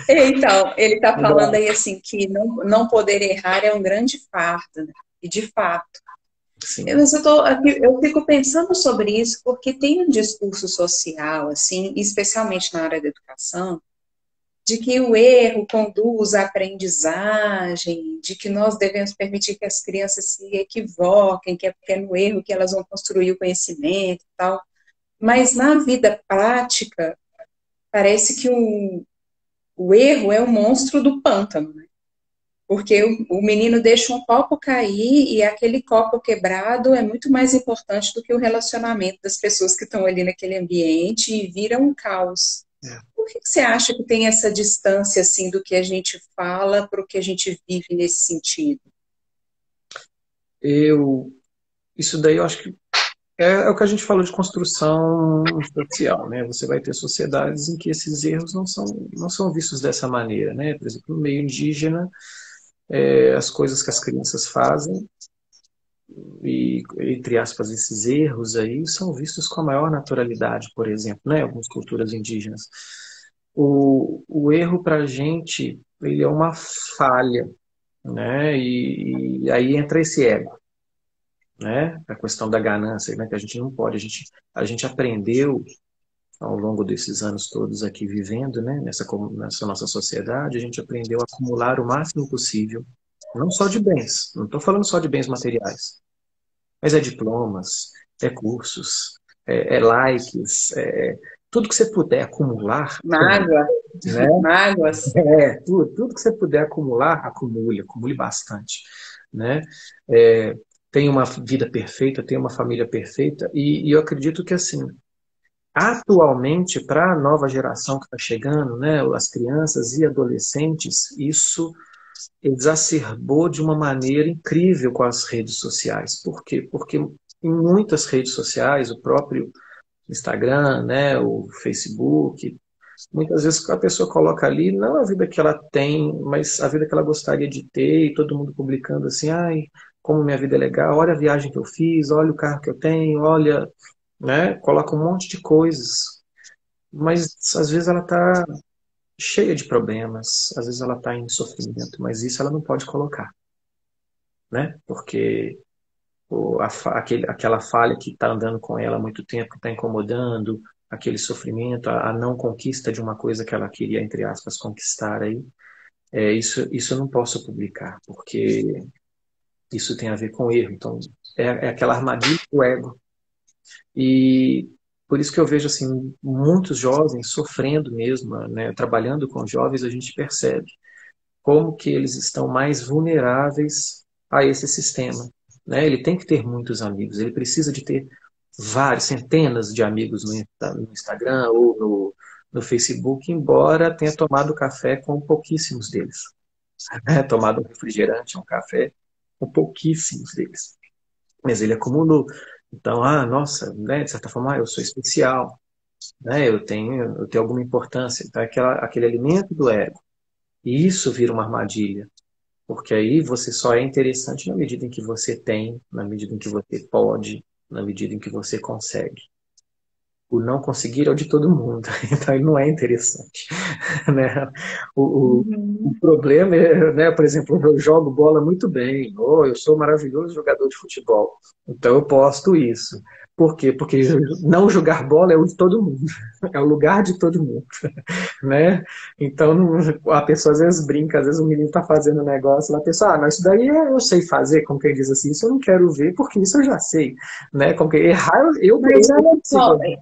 Então, ele está falando aí assim que não poder errar é um grande fardo, né? E de fato. Sim. Mas eu fico pensando sobre isso porque tem um discurso social, assim, especialmente na área da educação, de que o erro conduz à aprendizagem, de que nós devemos permitir que as crianças se equivoquem, que é no erro que elas vão construir o conhecimento e tal. Mas na vida prática, parece que o erro é o monstro do pântano, né? Porque o menino deixa um copo cair e aquele copo quebrado é muito mais importante do que o relacionamento das pessoas que estão ali naquele ambiente e vira um caos. Por que você acha que tem essa distância assim do que a gente fala para o que a gente vive nesse sentido? Isso daí eu acho que é o que a gente falou de construção social, né? Você vai ter sociedades em que esses erros não são vistos dessa maneira, né? Por exemplo, no meio indígena, as coisas que as crianças fazem e, entre aspas, esses erros aí são vistos com a maior naturalidade, por exemplo, né? Algumas culturas indígenas. O erro para a gente, ele é uma falha, né? E aí entra esse ego, né? A questão da ganância, né? Que a gente não pode, a gente aprendeu ao longo desses anos todos aqui vivendo, né? Nessa nossa sociedade, a gente aprendeu a acumular o máximo possível, não só de bens, não estou falando só de bens materiais, mas é diplomas, é cursos, é likes, tudo que você puder acumular, Mágoa, né? mágoas. Tudo que você puder acumular, acumule bastante, né? É, tem uma vida perfeita, tem uma família perfeita, e eu acredito que, assim, atualmente, para a nova geração que está chegando, né, as crianças e adolescentes, isso exacerbou de uma maneira incrível com as redes sociais. Por quê? Porque em muitas redes sociais, o próprio Instagram, né, o Facebook, muitas vezes a pessoa coloca ali não a vida que ela tem, mas a vida que ela gostaria de ter, e todo mundo publicando assim, ai, como minha vida é legal, olha a viagem que eu fiz, olha o carro que eu tenho, olha, né? Coloca um monte de coisas. Mas às vezes ela está cheia de problemas, às vezes ela está em sofrimento, mas isso ela não pode colocar, né? Porque aquela falha que está andando com ela há muito tempo, que está incomodando, aquele sofrimento, a não conquista de uma coisa que ela queria, entre aspas, conquistar aí, isso eu não posso publicar, porque isso tem a ver com erro. Então, é aquela armadilha do ego. E por isso que eu vejo assim muitos jovens sofrendo mesmo, né? Trabalhando com jovens, a gente percebe como que eles estão mais vulneráveis a esse sistema, né? Ele tem que ter muitos amigos, ele precisa de ter vários, centenas de amigos no Instagram ou no Facebook, embora tenha tomado café com pouquíssimos deles, né? Tomado um refrigerante, um café com pouquíssimos deles. Mas ele acumulou. Então, nossa, né, de certa forma, eu sou especial, né, eu tenho alguma importância. Então, aquele alimento do ego. E isso vira uma armadilha, porque aí você só é interessante na medida em que você tem, na medida em que você pode, na medida em que você consegue. O não conseguir é o de todo mundo, então ele não é interessante, né? O Uhum. problema é, né, por exemplo, eu jogo bola muito bem, ou eu sou um maravilhoso jogador de futebol, então eu posto isso. Por quê? Porque não jogar bola é o de todo mundo, é o lugar de todo mundo, né? Então a pessoa às vezes brinca, às vezes o menino está fazendo um negócio, lá a pessoa, mas isso daí eu sei fazer, como quem diz assim, isso eu não quero ver, porque isso eu já sei, né? Como que errar, Mas eu olha consigo só, errar.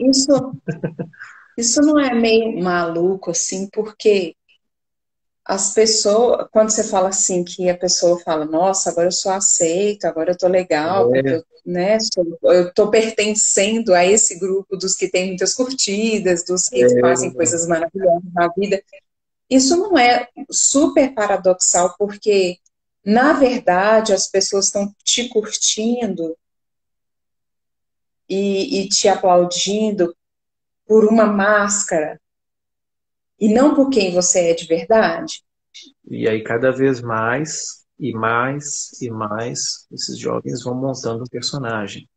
isso não é meio maluco, assim, porque as pessoas, quando você fala assim, que a pessoa fala, nossa, agora eu sou aceito, agora eu tô legal, porque É, eu, né, eu tô pertencendo a esse grupo dos que tem muitas curtidas, dos que fazem coisas maravilhosas na vida. Isso não é super paradoxal, porque, na verdade, as pessoas estão te curtindo e te aplaudindo por uma máscara e não por quem você é de verdade. e aí cada vez mais e mais e mais esses jovens vão montando um personagem,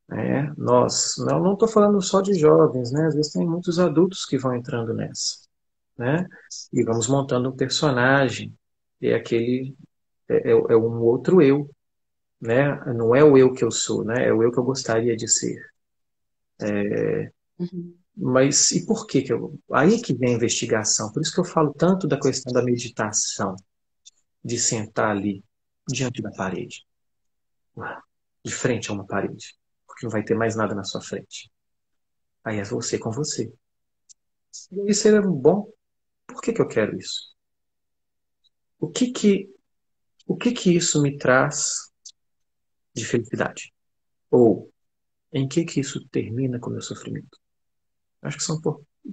né? Nós, não estou falando só de jovens, né? Às vezes tem muitos adultos que vão entrando nessa, né? E vamos montando um personagem, e aquele é um outro eu, né? Não é o eu que eu sou, né? É o eu que eu gostaria de ser. Uhum. Mas e por que eu... Aí que vem a investigação. Por isso que eu falo tanto da questão da meditação, de sentar ali diante da parede, de frente a uma parede, porque não vai ter mais nada na sua frente. Aí é você com você. E isso é bom. Por que eu quero isso? O que que, o que que isso me traz de felicidade? Ou em que isso termina com o meu sofrimento? Acho que são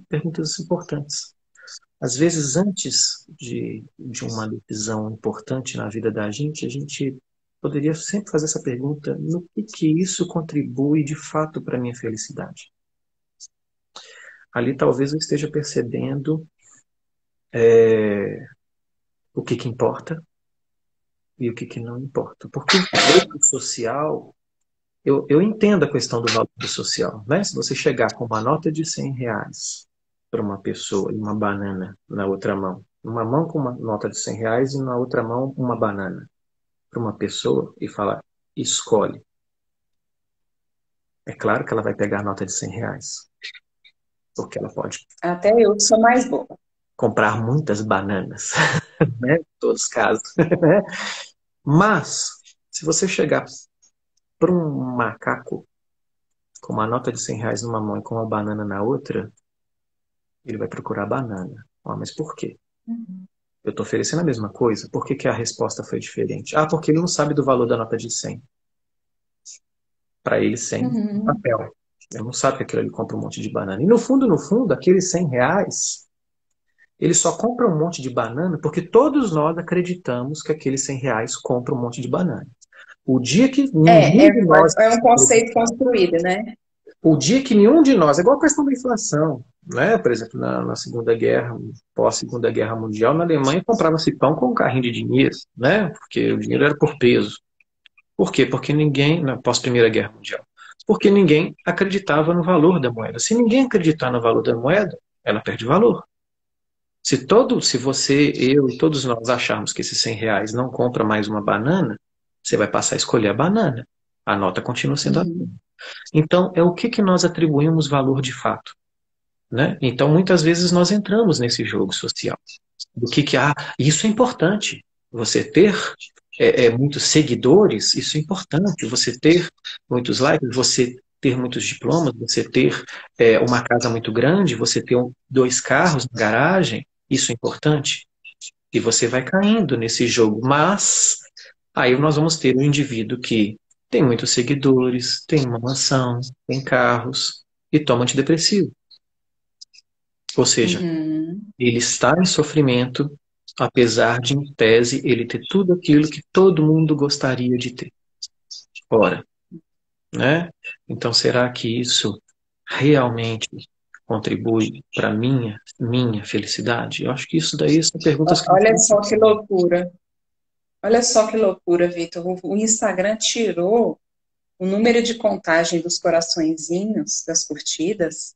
perguntas importantes. Às vezes, antes de uma decisão importante na vida da gente, a gente poderia sempre fazer essa pergunta: no que isso contribui de fato para a minha felicidade? Ali talvez eu esteja percebendo o que importa e o que não importa. Porque o valor social, eu entendo a questão do valor social, né? Se você chegar com uma nota de R$ 100 para uma pessoa e uma banana na outra mão, uma mão com uma nota de R$ 100 e na outra mão uma banana para uma pessoa e falar, escolhe. É claro que ela vai pegar a nota de R$ 100, porque ela pode Até eu que sou mais boa. comprar muitas bananas, né? Em todos os casos, né? Mas, se você chegar para um macaco com uma nota de R$ 100 numa mão e com uma banana na outra, ele vai procurar banana. Mas por quê? Eu estou oferecendo a mesma coisa. Por que a resposta foi diferente? Porque ele não sabe do valor da nota de 100. Para ele, 100 é Uhum. papel. Ele não sabe que aquilo ele compra um monte de banana. E no fundo, aqueles R$ 100, ele só compra um monte de banana porque todos nós acreditamos que aqueles R$ 100 compra um monte de banana. O dia que É, nenhum de nós é um conceito construído, né? O dia que nenhum de nós, é igual a questão da inflação, né? Por exemplo, na Segunda Guerra, pós-Segunda Guerra Mundial, na Alemanha comprava-se pão com um carrinho de dinheiro, né? Porque o dinheiro era por peso. Por quê? Porque ninguém, na pós-Primeira Guerra Mundial, porque ninguém acreditava no valor da moeda. Se ninguém acreditar no valor da moeda, ela perde valor. Se você, eu e todos nós acharmos que esses R$ 100 não compra mais uma banana, você vai passar a escolher a banana. A nota continua sendo a mesma. Uhum. Então, é o que que nós atribuímos valor de fato, né? Então, muitas vezes nós entramos nesse jogo social. Do isso é importante. Você ter muitos seguidores, isso é importante. Você ter muitos likes, você ter muitos diplomas, você ter uma casa muito grande, você ter 2 carros na garagem, isso é importante. E você vai caindo nesse jogo. Mas aí nós vamos ter um indivíduo que tem muitos seguidores, tem uma mansão, tem carros e toma antidepressivo. Ou seja, Uhum. ele está em sofrimento, apesar de, em tese, ele ter tudo aquilo que todo mundo gostaria de ter. Ora, né? Então, será que isso realmente contribui para minha felicidade? Eu acho que isso daí são perguntas que nós Olha temos que só que fazer. loucura. Olha só que loucura, Vitor. O Instagram tirou o número de contagem dos coraçõezinhos, das curtidas,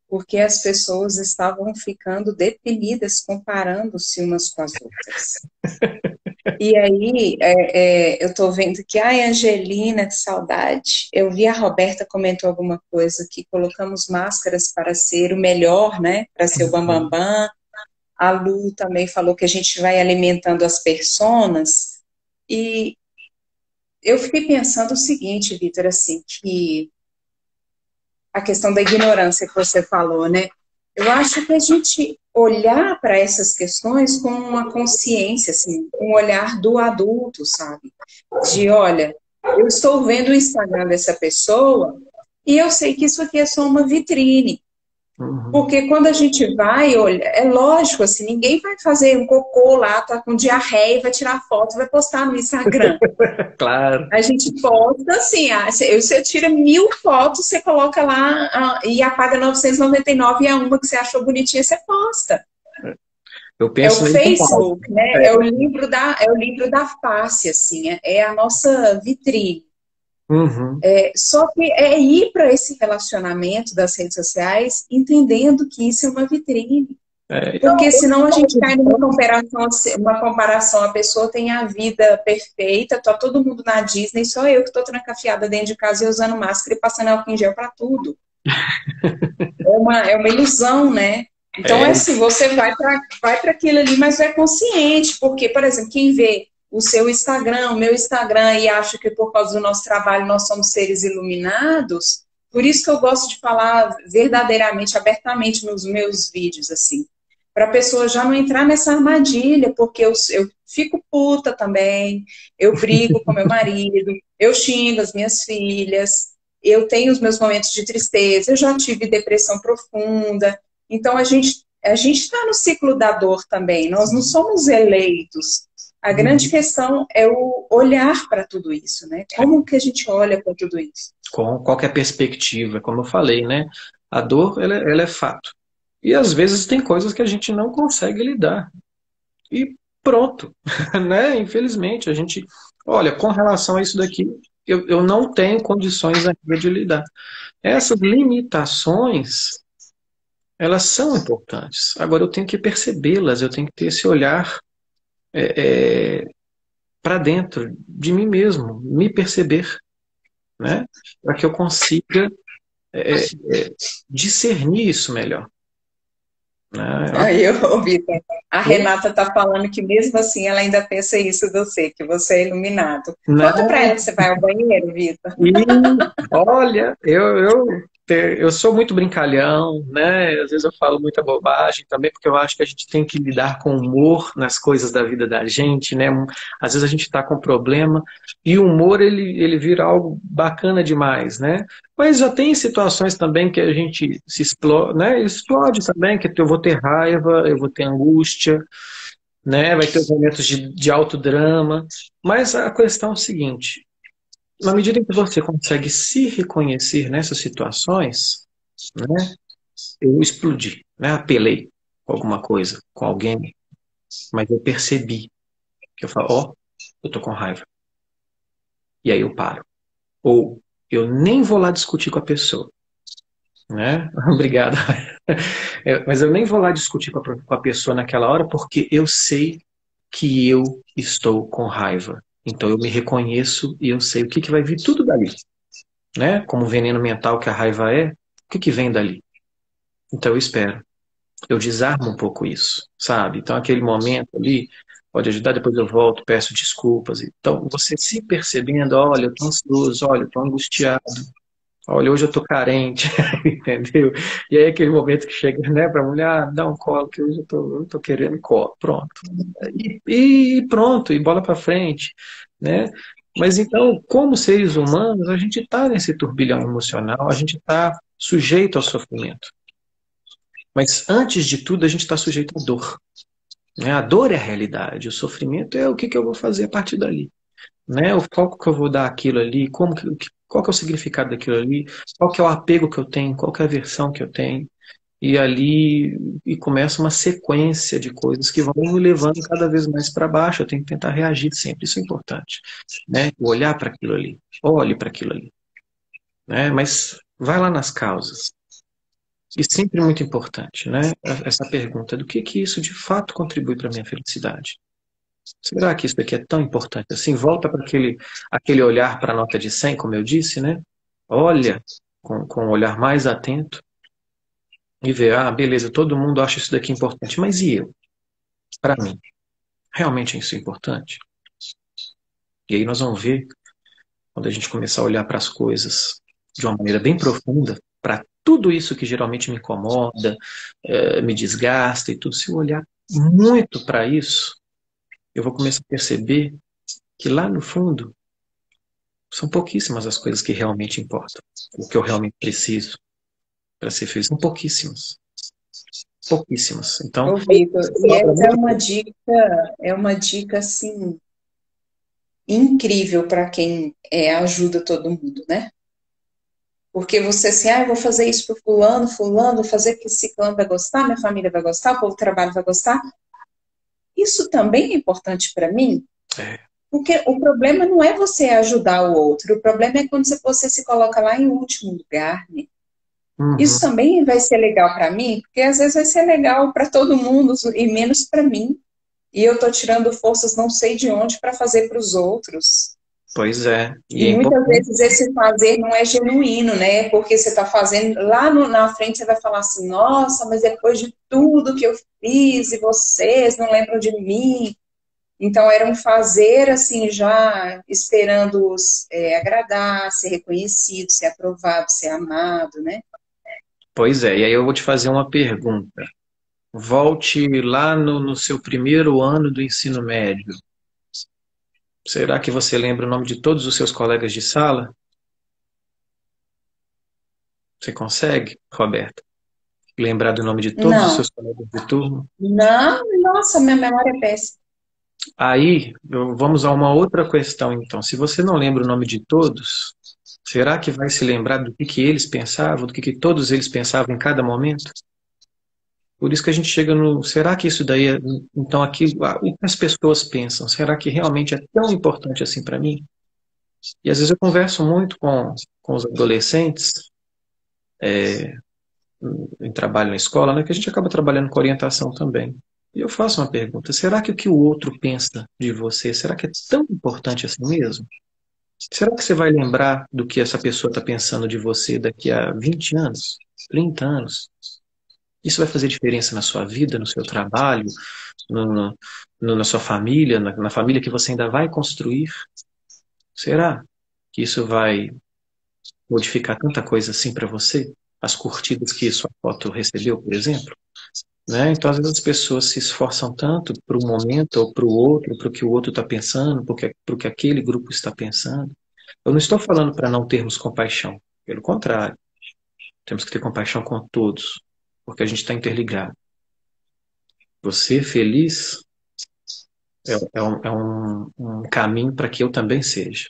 porque as pessoas estavam ficando deprimidas, comparando-se umas com as outras. E aí, eu tô vendo que, ai, Angelina, que saudade. Eu vi a Roberta comentou alguma coisa que colocamos máscaras para ser o melhor, né? Para ser o bambambam. Bam, bam. A Lu também falou que a gente vai alimentando as personas. E eu fiquei pensando o seguinte, Vitor, assim, que a questão da ignorância que você falou, né? Eu acho que a gente olhar para essas questões com uma consciência, assim, um olhar do adulto, sabe? De, olha, eu estou vendo o Instagram dessa pessoa e eu sei que isso aqui é só uma vitrine. Uhum. Porque quando a gente vai, olha, é lógico, assim, ninguém vai fazer um cocô lá, tá com diarreia e vai tirar foto e vai postar no Instagram. Claro. A gente posta assim, você tira 1000 fotos, você coloca lá e apaga 999 e a uma que você achou bonitinha, você posta. Eu É o penso nele como Facebook, né? é. É o livro da face, assim, é a nossa vitrine. Uhum. Só que é ir para esse relacionamento das redes sociais entendendo que isso é uma vitrine. Porque senão a gente cai numa comparação, a pessoa tem a vida perfeita, tá todo mundo na Disney, só eu que estou trancafiada dentro de casa e usando máscara e passando álcool em gel para tudo. É uma ilusão, né? Então, é É, assim, você vai para aquilo ali, mas é consciente, porque, por exemplo, quem vê o seu Instagram, o meu Instagram, e acha que por causa do nosso trabalho nós somos seres iluminados, por isso que eu gosto de falar verdadeiramente, abertamente nos meus vídeos, assim, para a pessoa já não entrar nessa armadilha, porque eu fico puta também, eu brigo com meu marido, eu xingo as minhas filhas, eu tenho os meus momentos de tristeza, eu já tive depressão profunda, então a gente está no ciclo da dor também, nós não somos eleitos. A grande uhum. questão é o olhar para tudo isso, né? Como que a gente olha para tudo isso? Com qualquer perspectiva, como eu falei, né? A dor, ela é fato. E às vezes tem coisas que a gente não consegue lidar. E pronto, né? Infelizmente, a gente, olha, com relação a isso daqui, eu não tenho condições ainda de lidar. Essas limitações, elas são importantes. Agora, eu tenho que percebê-las, eu tenho que ter esse olhar para dentro de mim mesmo, me perceber, né? Para que eu consiga é, é, discernir isso melhor. Né? Aí eu ouvi, a Renata tá falando que mesmo assim ela ainda pensa isso de você, que você é iluminado. Conta para Não, ela que você vai ao banheiro, Vitor. e olha, eu sou muito brincalhão, né? Às vezes eu falo muita bobagem também, porque eu acho que a gente tem que lidar com humor nas coisas da vida da gente, né? Às vezes a gente está com problema e o humor ele vira algo bacana demais, né? Mas já tem situações também que a gente se explode, né? Explode também, que eu vou ter raiva, eu vou ter angústia, né? Vai ter os momentos de alto drama. Mas a questão é o seguinte. Na medida em que você consegue se reconhecer nessas situações, né, eu explodi, né, apelei com alguma coisa, com alguém, mas eu percebi que eu falo, ó, eu tô com raiva. E aí eu paro. Ou eu nem vou lá discutir com a pessoa. né? Obrigado. Mas eu nem vou lá discutir com a pessoa naquela hora, porque eu sei que eu estou com raiva. Então eu me reconheço e eu sei o que vai vir tudo dali, né? Como veneno mental que a raiva é, o que vem dali? Então eu espero. Eu desarmo um pouco isso, sabe? Então aquele momento ali pode ajudar, depois eu volto, peço desculpas. Então você se percebendo, olha, eu tô ansioso, olha, eu tô angustiado, olha, hoje eu tô carente, entendeu? E aí aquele momento que chega, né, pra mulher, dá um colo, que hoje eu tô querendo colo, pronto. E pronto, e bola pra frente, né? Mas então, como seres humanos, a gente tá nesse turbilhão emocional, a gente tá sujeito ao sofrimento. Mas antes de tudo, a gente está sujeito à dor, né? A dor é a realidade, o sofrimento é o que eu vou fazer a partir dali, né? O foco que eu vou dar àquilo ali, qual que é o significado daquilo ali, qual que é o apego que eu tenho, qual que é a aversão que eu tenho. E ali começa uma sequência de coisas que vão me levando cada vez mais para baixo. Eu tenho que tentar reagir sempre, isso é importante, né? Olhar para aquilo ali, olhe para aquilo ali, né? Mas vai lá nas causas. E sempre muito importante, né? Essa pergunta do que isso de fato contribui para a minha felicidade. Será que isso daqui é tão importante assim? Volta para aquele olhar para a nota de 100, como eu disse, né? Olha com um olhar mais atento e vê, ah, beleza, todo mundo acha isso daqui importante, mas e eu? Para mim, realmente é isso importante? E aí nós vamos ver, quando a gente começar a olhar para as coisas de uma maneira bem profunda, para tudo isso que geralmente me incomoda, me desgasta e tudo, se eu olhar muito para isso, eu vou começar a perceber que lá no fundo são pouquíssimas as coisas que realmente importam, o que eu realmente preciso para ser feliz, são pouquíssimas, pouquíssimas. Então, Ô, Vitor, e sobra essa muito. é uma dica assim incrível para quem ajuda todo mundo, né? Porque você assim, eu vou fazer isso para fulano, fulano, vou fazer que esse ciclano vai gostar, minha família vai gostar, o povo do trabalho vai gostar. Isso também é importante para mim, É, porque o problema não é você ajudar o outro, o problema é quando você se coloca lá em último lugar, né? Isso uhum, também vai ser legal para mim, porque às vezes vai ser legal para todo mundo e menos para mim. E eu estou tirando forças não sei de onde para fazer para os outros. pois é, e E é muitas importante. vezes esse fazer não é genuíno, né? Porque você está fazendo, na frente você vai falar assim, nossa, mas depois de tudo que eu fiz e vocês não lembram de mim. Então era um fazer assim, já esperando agradar, ser reconhecido, ser aprovado, ser amado, né? Pois é, e aí eu vou te fazer uma pergunta. Volte lá no seu primeiro ano do ensino médio. Será que você lembra o nome de todos os seus colegas de sala? Você consegue, Roberta? Lembrar do nome de todos os Não, seus colegas de turma? não, nossa, minha memória é péssima. Aí, vamos a uma outra questão, então. Se você não lembra o nome de todos, será que vai se lembrar do que eles pensavam, do que todos eles pensavam em cada momento? Por isso que a gente chega no. Será que isso daí é. Então, o que as pessoas pensam? Será que realmente é tão importante assim para mim? E às vezes eu converso muito com os adolescentes, em trabalho na escola, né, que a gente acaba trabalhando com orientação também. E eu faço uma pergunta: será que o que o outro pensa de você, será que é tão importante assim mesmo? Será que você vai lembrar do que essa pessoa está pensando de você daqui a 20 anos, 30 anos? Isso vai fazer diferença na sua vida, no seu trabalho, no, na sua família, na família que você ainda vai construir? Será que isso vai modificar tanta coisa assim para você? As curtidas que sua foto recebeu, por exemplo? Né? Então, às vezes as pessoas se esforçam tanto para um momento ou para o outro, para o que o outro está pensando, para o que aquele grupo está pensando. Eu não estou falando para não termos compaixão. Pelo contrário, temos que ter compaixão com todos, porque a gente está interligado. Você feliz é um caminho para que eu também seja.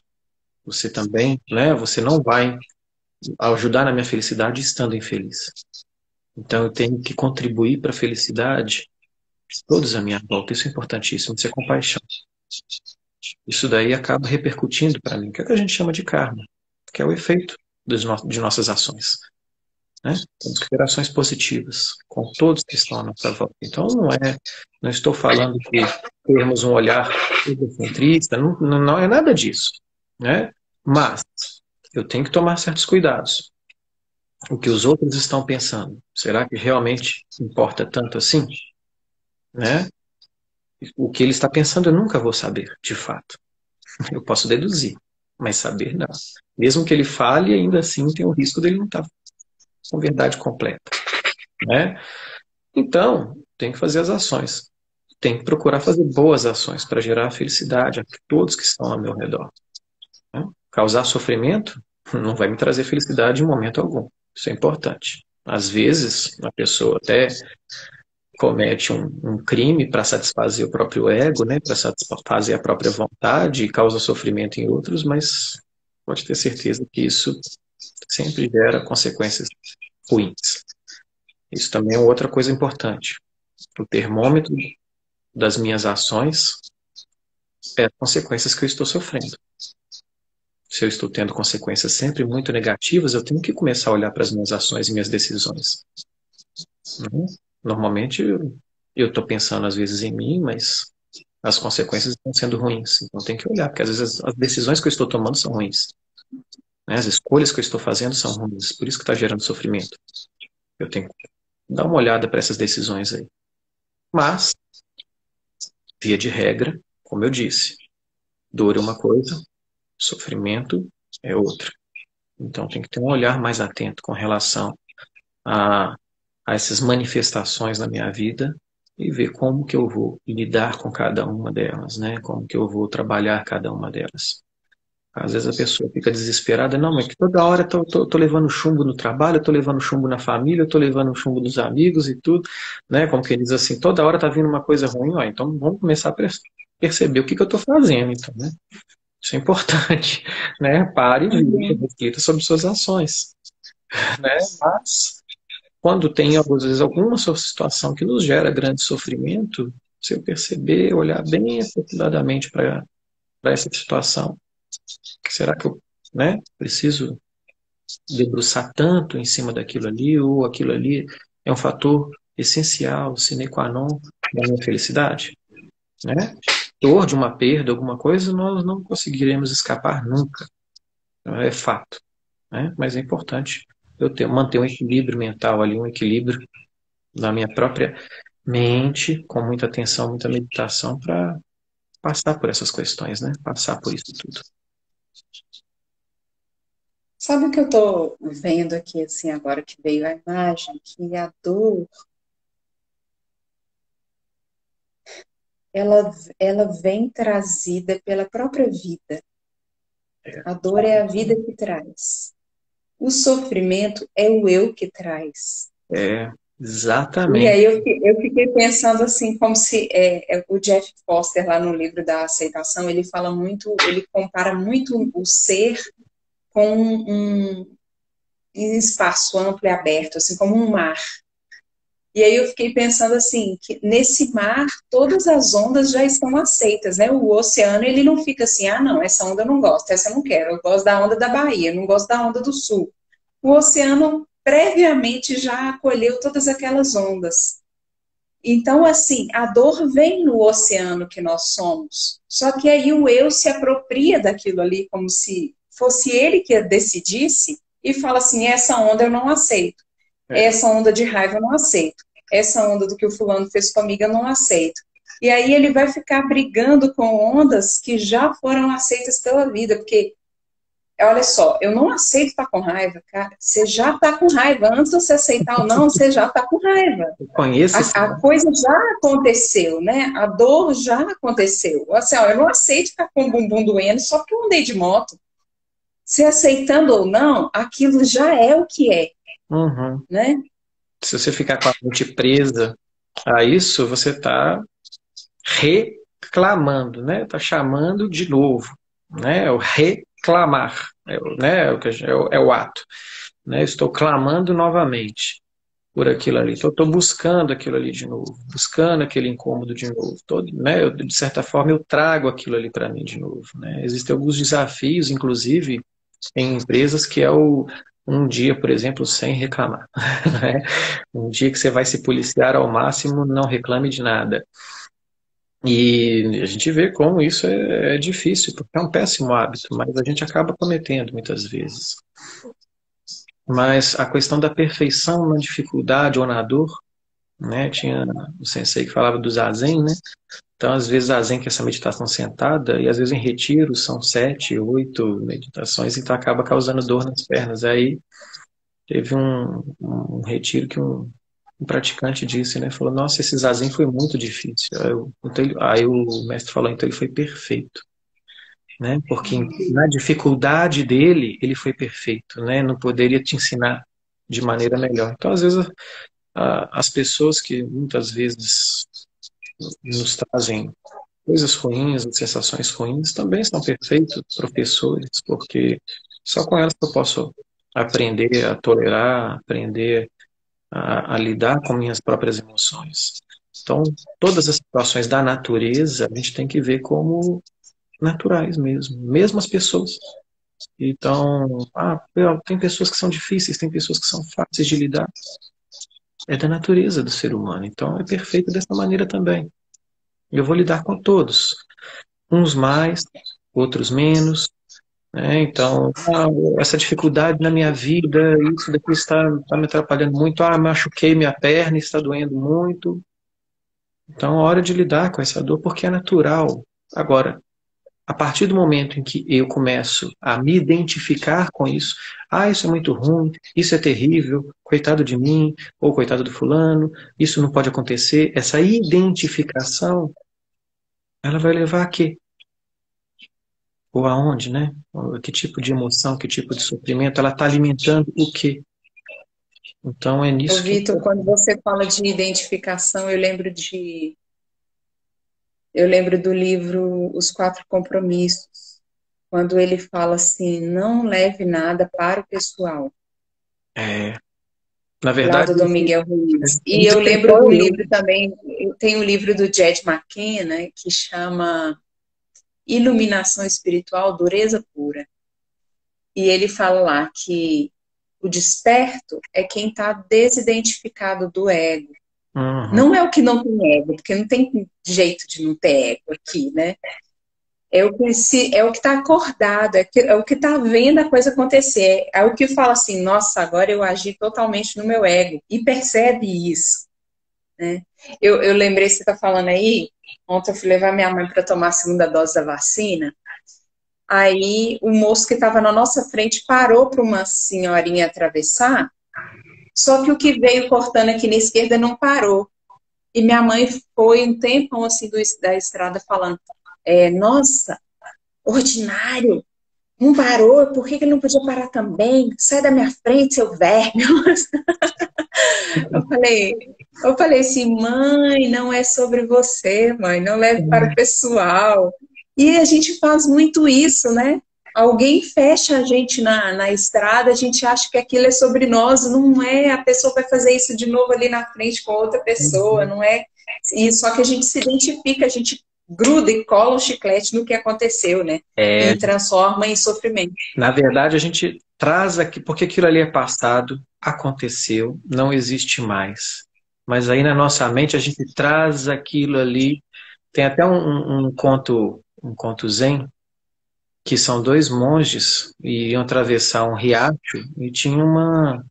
Você também, né? Você não vai ajudar na minha felicidade estando infeliz. Então eu tenho que contribuir para a felicidade de todos à minha volta. Isso é importantíssimo, isso é compaixão. Isso daí acaba repercutindo para mim, que é o que a gente chama de karma, que é o efeito de nossas ações. né? Temos que ter ações positivas com todos que estão à nossa volta. Então, não estou falando de termos um olhar egocentrista, não é nada disso, né? Mas eu tenho que tomar certos cuidados. O que os outros estão pensando, será que realmente importa tanto assim, né? O que ele está pensando eu nunca vou saber, de fato. Eu posso deduzir, mas saber não. Mesmo que ele fale, ainda assim tem o risco dele não estar com verdade completa, né? Então, tem que fazer as ações. Tem que procurar fazer boas ações para gerar felicidade a todos que estão ao meu redor, né? Causar sofrimento não vai me trazer felicidade em momento algum. Isso é importante. Às vezes, a pessoa até comete um crime para satisfazer o próprio ego, né, para satisfazer a própria vontade e causa sofrimento em outros, mas pode ter certeza que isso sempre gera consequências ruins. Isso também é outra coisa importante. O termômetro das minhas ações é as consequências que eu estou sofrendo. Se eu estou tendo consequências sempre muito negativas, eu tenho que começar a olhar para as minhas ações e minhas decisões. Normalmente eu estou pensando às vezes em mim, mas as consequências estão sendo ruins. Então tem que olhar, porque às vezes as decisões que eu estou tomando são ruins, né? As escolhas que eu estou fazendo são ruins, por isso que está gerando sofrimento. Eu tenho que dar uma olhada para essas decisões aí. Mas, via de regra, como eu disse, dor é uma coisa, sofrimento é outra. Então tem que ter um olhar mais atento com relação a, a essas manifestações na minha vida e ver como que eu vou lidar com cada uma delas, né? Como que eu vou trabalhar cada uma delas. Às vezes a pessoa fica desesperada, não, mas que toda hora tô levando chumbo no trabalho, eu tô levando chumbo na família, eu tô levando chumbo dos amigos e tudo, né? Como que diz assim, toda hora tá vindo uma coisa ruim, ó, então vamos começar a perceber o que que eu tô fazendo, então, né? Isso é importante, né? Pare e veja, reflita sobre suas ações, né? Mas quando tem, às vezes, alguma situação que nos gera grande sofrimento, se eu perceber, olhar bem aprofundadamente para essa situação, será que eu, né, preciso debruçar tanto em cima daquilo ali, ou aquilo ali é um fator essencial, sine qua non da minha felicidade, né? Dor de uma perda, alguma coisa, nós não conseguiremos escapar nunca, é fato, né? Mas é importante eu manter um equilíbrio mental ali, um equilíbrio na minha própria mente, com muita atenção, muita meditação, para passar por essas questões, né? Passar por isso tudo. Sabe o que eu tô vendo aqui, assim, agora que veio a imagem? Que a dor, ela vem trazida pela própria vida. A dor é a vida que traz. O sofrimento é o eu que traz. E Exatamente. aí eu fiquei pensando assim, como se o Jeff Foster, lá no livro da aceitação, ele fala muito, ele compara muito o ser com um espaço amplo e aberto, assim, como um mar. E aí eu fiquei pensando assim, que nesse mar todas as ondas já estão aceitas, né? O oceano, ele não fica assim, ah, não, essa onda eu não gosto, essa eu não quero, eu gosto da onda da Bahia, eu não gosto da onda do Sul. O oceano previamente já acolheu todas aquelas ondas. Então, assim, a dor vem no oceano que nós somos. Só que aí o eu se apropria daquilo ali, como se fosse ele que decidisse, e fala assim: essa onda eu não aceito. Essa onda de raiva eu não aceito. Essa onda do que o fulano fez comigo eu não aceito. E aí ele vai ficar brigando com ondas que já foram aceitas pela vida, porque olha só, eu não aceito estar com raiva, cara. Você já está com raiva. Antes de você aceitar ou não, você já está com raiva. Eu conheço A coisa já aconteceu, né? A dor já aconteceu. Assim, ó, eu não aceito ficar com o bumbum doendo só porque eu andei de moto. Se aceitando ou não, aquilo já é o que é, né? Se você ficar com a mente presa a isso, você está reclamando, né? Está chamando de novo, né? É o reclamar, né? É o ato, né? Estou clamando novamente por aquilo ali. Estou buscando aquilo ali de novo, buscando aquele incômodo de novo. Né? De certa forma, eu trago aquilo ali para mim de novo, né? Existem alguns desafios, inclusive, em empresas, que é o um dia, por exemplo, sem reclamar. Né? Um dia que você vai se policiar ao máximo, não reclame de nada. E a gente vê como isso é difícil, porque é um péssimo hábito, mas a gente acaba cometendo muitas vezes. Mas a questão da perfeição na dificuldade ou na dor, né? Tinha o sensei que falava do zazen, né? Então, às vezes, zazen, que é essa meditação sentada, e às vezes em retiro são 7, 8 meditações, então acaba causando dor nas pernas. Aí teve um retiro que um praticante disse, né? Falou, nossa, esse zazen foi muito difícil. Aí o mestre falou, então ele foi perfeito, né? Porque na dificuldade dele, ele foi perfeito, né? Não poderia te ensinar de maneira melhor. Então, às vezes, as pessoas que muitas vezes nos trazem coisas ruins, sensações ruins, também são perfeitos professores, porque só com elas que eu posso aprender a tolerar, aprender a lidar com minhas próprias emoções. Então, todas as situações da natureza, a gente tem que ver como naturais mesmo as pessoas. Então, tem pessoas que são difíceis, tem pessoas que são fáceis de lidar. É da natureza do ser humano, então é perfeito dessa maneira também. Eu vou lidar com todos, uns mais, outros menos, né? Então, essa dificuldade na minha vida, isso daqui está me atrapalhando muito. Machuquei minha perna, está doendo muito. Então, é hora de lidar com essa dor, porque é natural. Agora, a partir do momento em que eu começo a me identificar com isso, isso é muito ruim, isso é terrível, coitado de mim, ou coitado do fulano, isso não pode acontecer, essa identificação, ela vai levar a quê? Ou aonde, né? Que tipo de emoção, que tipo de sofrimento, ela está alimentando o quê? Então é Ô, nisso que... Vitor, quando você fala de identificação, eu lembro do livro Os Quatro Compromissos, quando ele fala assim, não leve nada para o pessoal, É, na lá verdade, do Dom Miguel Ruiz. a E gente eu lembro do prepara ele. livro também, tem o livro do Jed McKenna, que chama Iluminação Espiritual, Dureza Pura. E ele fala lá que o desperto é quem está desidentificado do ego. Uhum. Não é o que não tem ego, porque não tem jeito de não ter ego aqui, né? É o que está acordado, é o que está vendo a coisa acontecer. É o que fala assim, nossa, agora eu agi totalmente no meu ego. E percebe isso, né? Eu lembrei, você está falando aí, ontem eu fui levar minha mãe para tomar a segunda dose da vacina. Aí o moço que estava na nossa frente parou para uma senhorinha atravessar, só que o que veio cortando aqui na esquerda não parou. E minha mãe foi um tempão assim da estrada falando, nossa, ordinário, não parou, por que ele não podia parar também? Sai da minha frente, seu verme. Eu falei assim, mãe, não é sobre você, mãe, não leve para o pessoal. E a gente faz muito isso, né? Alguém fecha a gente na estrada, a gente acha que aquilo é sobre nós, não é, a pessoa vai fazer isso de novo ali na frente com outra pessoa, não é? E só que a gente se identifica, a gente gruda e cola o chiclete no que aconteceu, né? É, E transforma em sofrimento. na verdade, a gente traz aqui, porque aquilo ali é passado, aconteceu, não existe mais. Mas aí na nossa mente a gente traz aquilo ali. Tem até um conto zen, que são dois monges e iam atravessar um riacho e tinha uma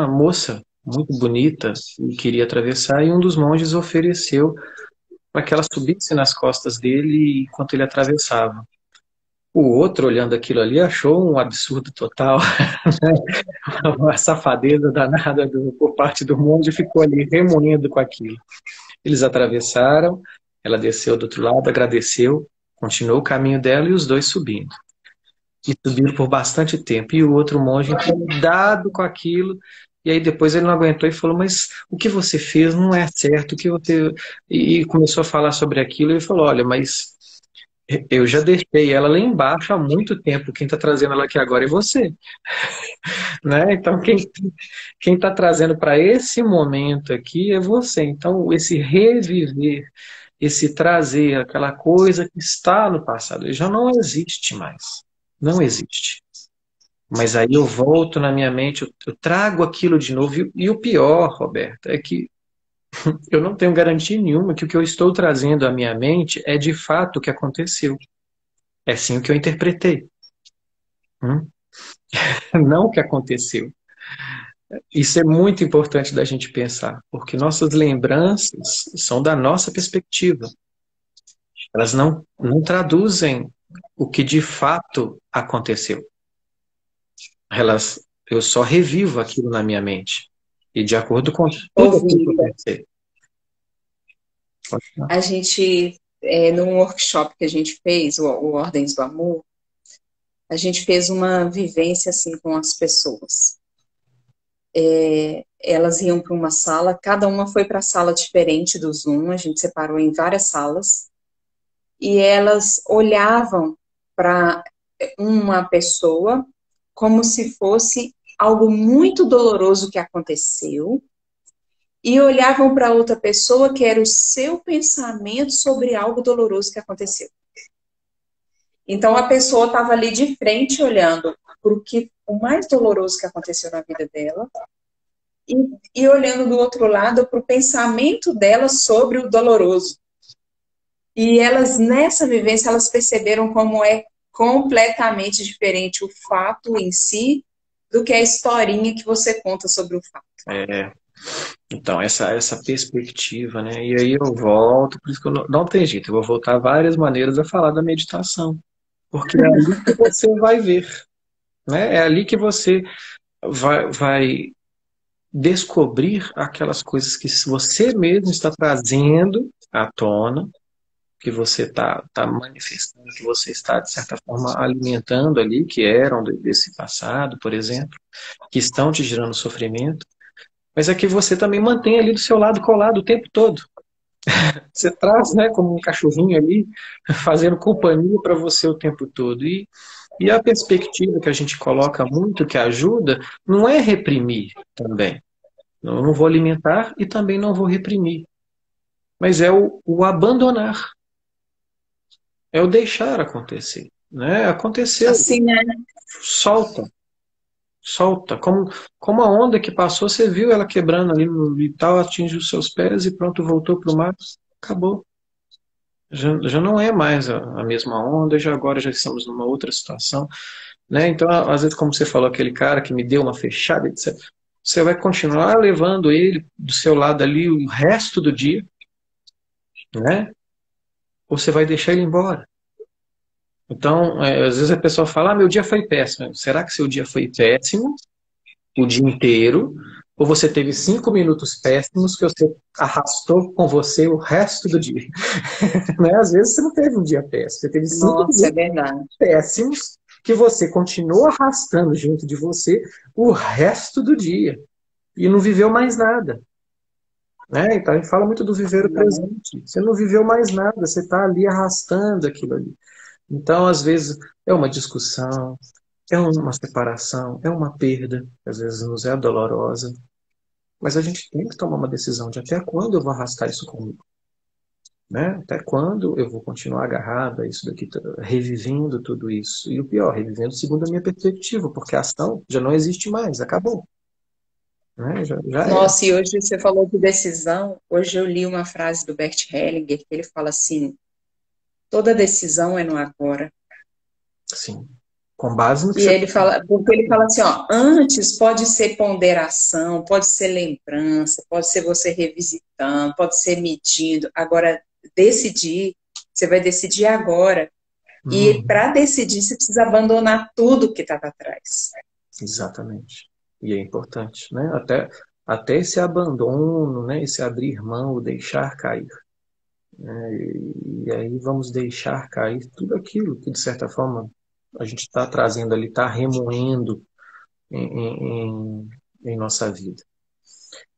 moça muito bonita e queria atravessar, e um dos monges ofereceu para que ela subisse nas costas dele enquanto ele atravessava. O outro, olhando aquilo ali, achou um absurdo total, uma safadeza danada por parte do monge, e ficou ali remoendo com aquilo. Eles atravessaram, ela desceu do outro lado, agradeceu, continuou o caminho dela e os dois subindo. E subiram por bastante tempo. E o outro monge, incomodado com aquilo, e aí depois ele não aguentou e falou, mas o que você fez não é certo, o que você... E começou a falar sobre aquilo, e ele falou, olha, mas eu já deixei ela lá embaixo há muito tempo, quem está trazendo ela aqui agora é você. Né? Então, quem está trazendo para esse momento aqui é você. Então, esse reviver, esse trazer aquela coisa que está no passado, ele já não existe mais. Não existe. Mas aí eu volto na minha mente, eu trago aquilo de novo. E o pior, Roberto, é que eu não tenho garantia nenhuma que o que eu estou trazendo à minha mente é de fato o que aconteceu. É sim o que eu interpretei, hum? Não o que aconteceu. Isso é muito importante da gente pensar, porque nossas lembranças são da nossa perspectiva. Elas não traduzem o que de fato aconteceu. Eu só revivo aquilo na minha mente. E de acordo com tudo aquilo que eu Ouvida. pensei. Pode falar. A gente, num workshop que a gente fez, o Ordens do Amor, a gente fez uma vivência assim com as pessoas. Elas iam para uma sala, cada uma foi para a sala diferente do Zoom, a gente separou em várias salas, e elas olhavam para uma pessoa como se fosse algo muito doloroso que aconteceu, e olhavam para outra pessoa que era o seu pensamento sobre algo doloroso que aconteceu. Então a pessoa estava ali de frente olhando para o mais doloroso que aconteceu na vida dela e, e olhando do outro lado para o pensamento dela sobre o doloroso. E elas, nessa vivência, elas perceberam como é completamente diferente o fato em si do que a historinha que você conta sobre o fato. É, então, essa perspectiva, né? E aí eu volto, por isso que eu não tem jeito, eu vou voltar várias maneiras a falar da meditação. Porque é ali que você vai ver, né? É ali que você vai descobrir aquelas coisas que você mesmo está trazendo à tona, que você está manifestando, que você está, de certa forma, alimentando ali, que eram desse passado, por exemplo, que estão te gerando sofrimento, mas é que você também mantém ali do seu lado colado o tempo todo. Você traz, né, como um cachorrinho ali, fazendo companhia para você o tempo todo. E a perspectiva que a gente coloca muito, que ajuda, não é reprimir também. Eu não vou alimentar e também não vou reprimir. Mas é o abandonar, é o deixar acontecer. Né? Aconteceu, Assim, né? solta, solta. Como a onda que passou, você viu ela quebrando ali no e tal, atinge os seus pés e pronto, voltou para o mar, acabou. Já não é mais a mesma onda, já agora já estamos numa outra situação. Né? Então, às vezes, como você falou, aquele cara que me deu uma fechada, etc., você vai continuar levando ele do seu lado ali o resto do dia, né? Ou você vai deixar ele embora. Então, às vezes a pessoa fala, meu dia foi péssimo. Será que seu dia foi péssimo o dia inteiro? Ou você teve 5 minutos péssimos que você arrastou com você o resto do dia? Né? Às vezes você não teve um dia péssimo, você teve cinco Nossa, é minutos verdade. péssimos que você continuou arrastando junto de você o resto do dia e não viveu mais nada. Né? Então a gente fala muito do viver o presente. Você não viveu mais nada, você está ali arrastando aquilo ali. Então, às vezes, é uma discussão, é uma separação, é uma perda, que às vezes nos é dolorosa, mas a gente tem que tomar uma decisão de até quando eu vou arrastar isso comigo. Né? Até quando eu vou continuar agarrado a isso daqui, revivendo tudo isso. E o pior, revivendo segundo a minha perspectiva, porque a ação já não existe mais, acabou. Né? Já é. Nossa, e hoje você falou de decisão. Hoje eu li uma frase do Bert Hellinger que ele fala assim: toda decisão é no agora. Sim. Com base no que E você ele está. fala, porque ele fala assim, ó, antes pode ser ponderação, pode ser lembrança, pode ser você revisitando, pode ser medindo. Agora, decidir, você vai decidir agora. E Uhum. para decidir, você precisa abandonar tudo que estava atrás. Exatamente. E é importante, né? Até esse abandono, né? Esse abrir mão, o deixar cair. Né? E aí vamos deixar cair tudo aquilo que, de certa forma, a gente está trazendo ali, está remoendo em nossa vida.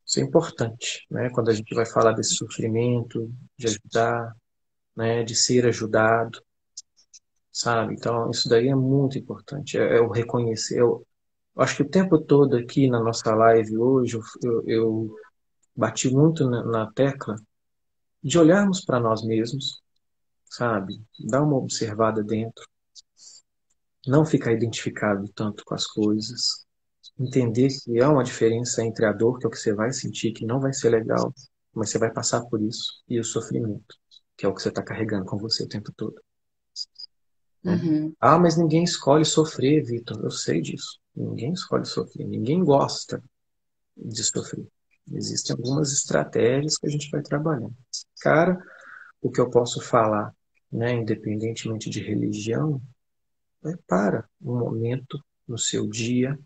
Isso é importante, né? Quando a gente vai falar desse sofrimento, de ajudar, né? De ser ajudado, sabe? Então, isso daí é muito importante. É o reconhecer. Eu acho que o tempo todo aqui na nossa live hoje, eu bati muito na tecla de olharmos para nós mesmos, sabe? Dar uma observada dentro. não ficar identificado tanto com as coisas, entender que há uma diferença entre a dor, que é o que você vai sentir, que não vai ser legal, mas você vai passar por isso, e o sofrimento, que é o que você está carregando com você o tempo todo, né? Uhum. Ah, mas ninguém escolhe sofrer, Vitor. Eu sei disso. Ninguém escolhe sofrer. Ninguém gosta de sofrer. Existem algumas estratégias que a gente vai trabalhando. Cara, o que eu posso falar, né, independentemente de religião, é para um momento no seu dia,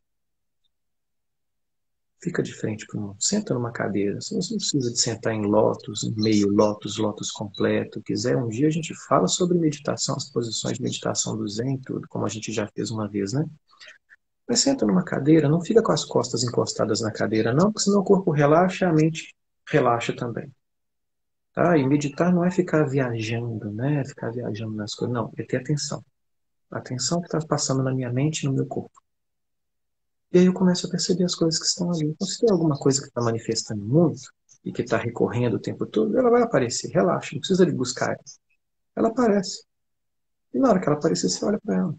fica de frente para o mundo, senta numa cadeira. Você não precisa de sentar em lótus, meio lótus, lótus completo. Quiser, um dia a gente fala sobre meditação, as posições de meditação do Zen, tudo, como a gente já fez uma vez, né? Mas senta numa cadeira, não fica com as costas encostadas na cadeira, não, porque senão o corpo relaxa, a mente relaxa também. Tá? E meditar não é ficar viajando, né? Ficar viajando nas coisas, não, é ter atenção. A atenção que está passando na minha mente e no meu corpo. E aí eu começo a perceber as coisas que estão ali. Então, se tem alguma coisa que está manifestando muito e que está recorrendo o tempo todo, ela vai aparecer. Relaxa, não precisa de buscar ela. Ela aparece. E na hora que ela aparecer, você olha para ela,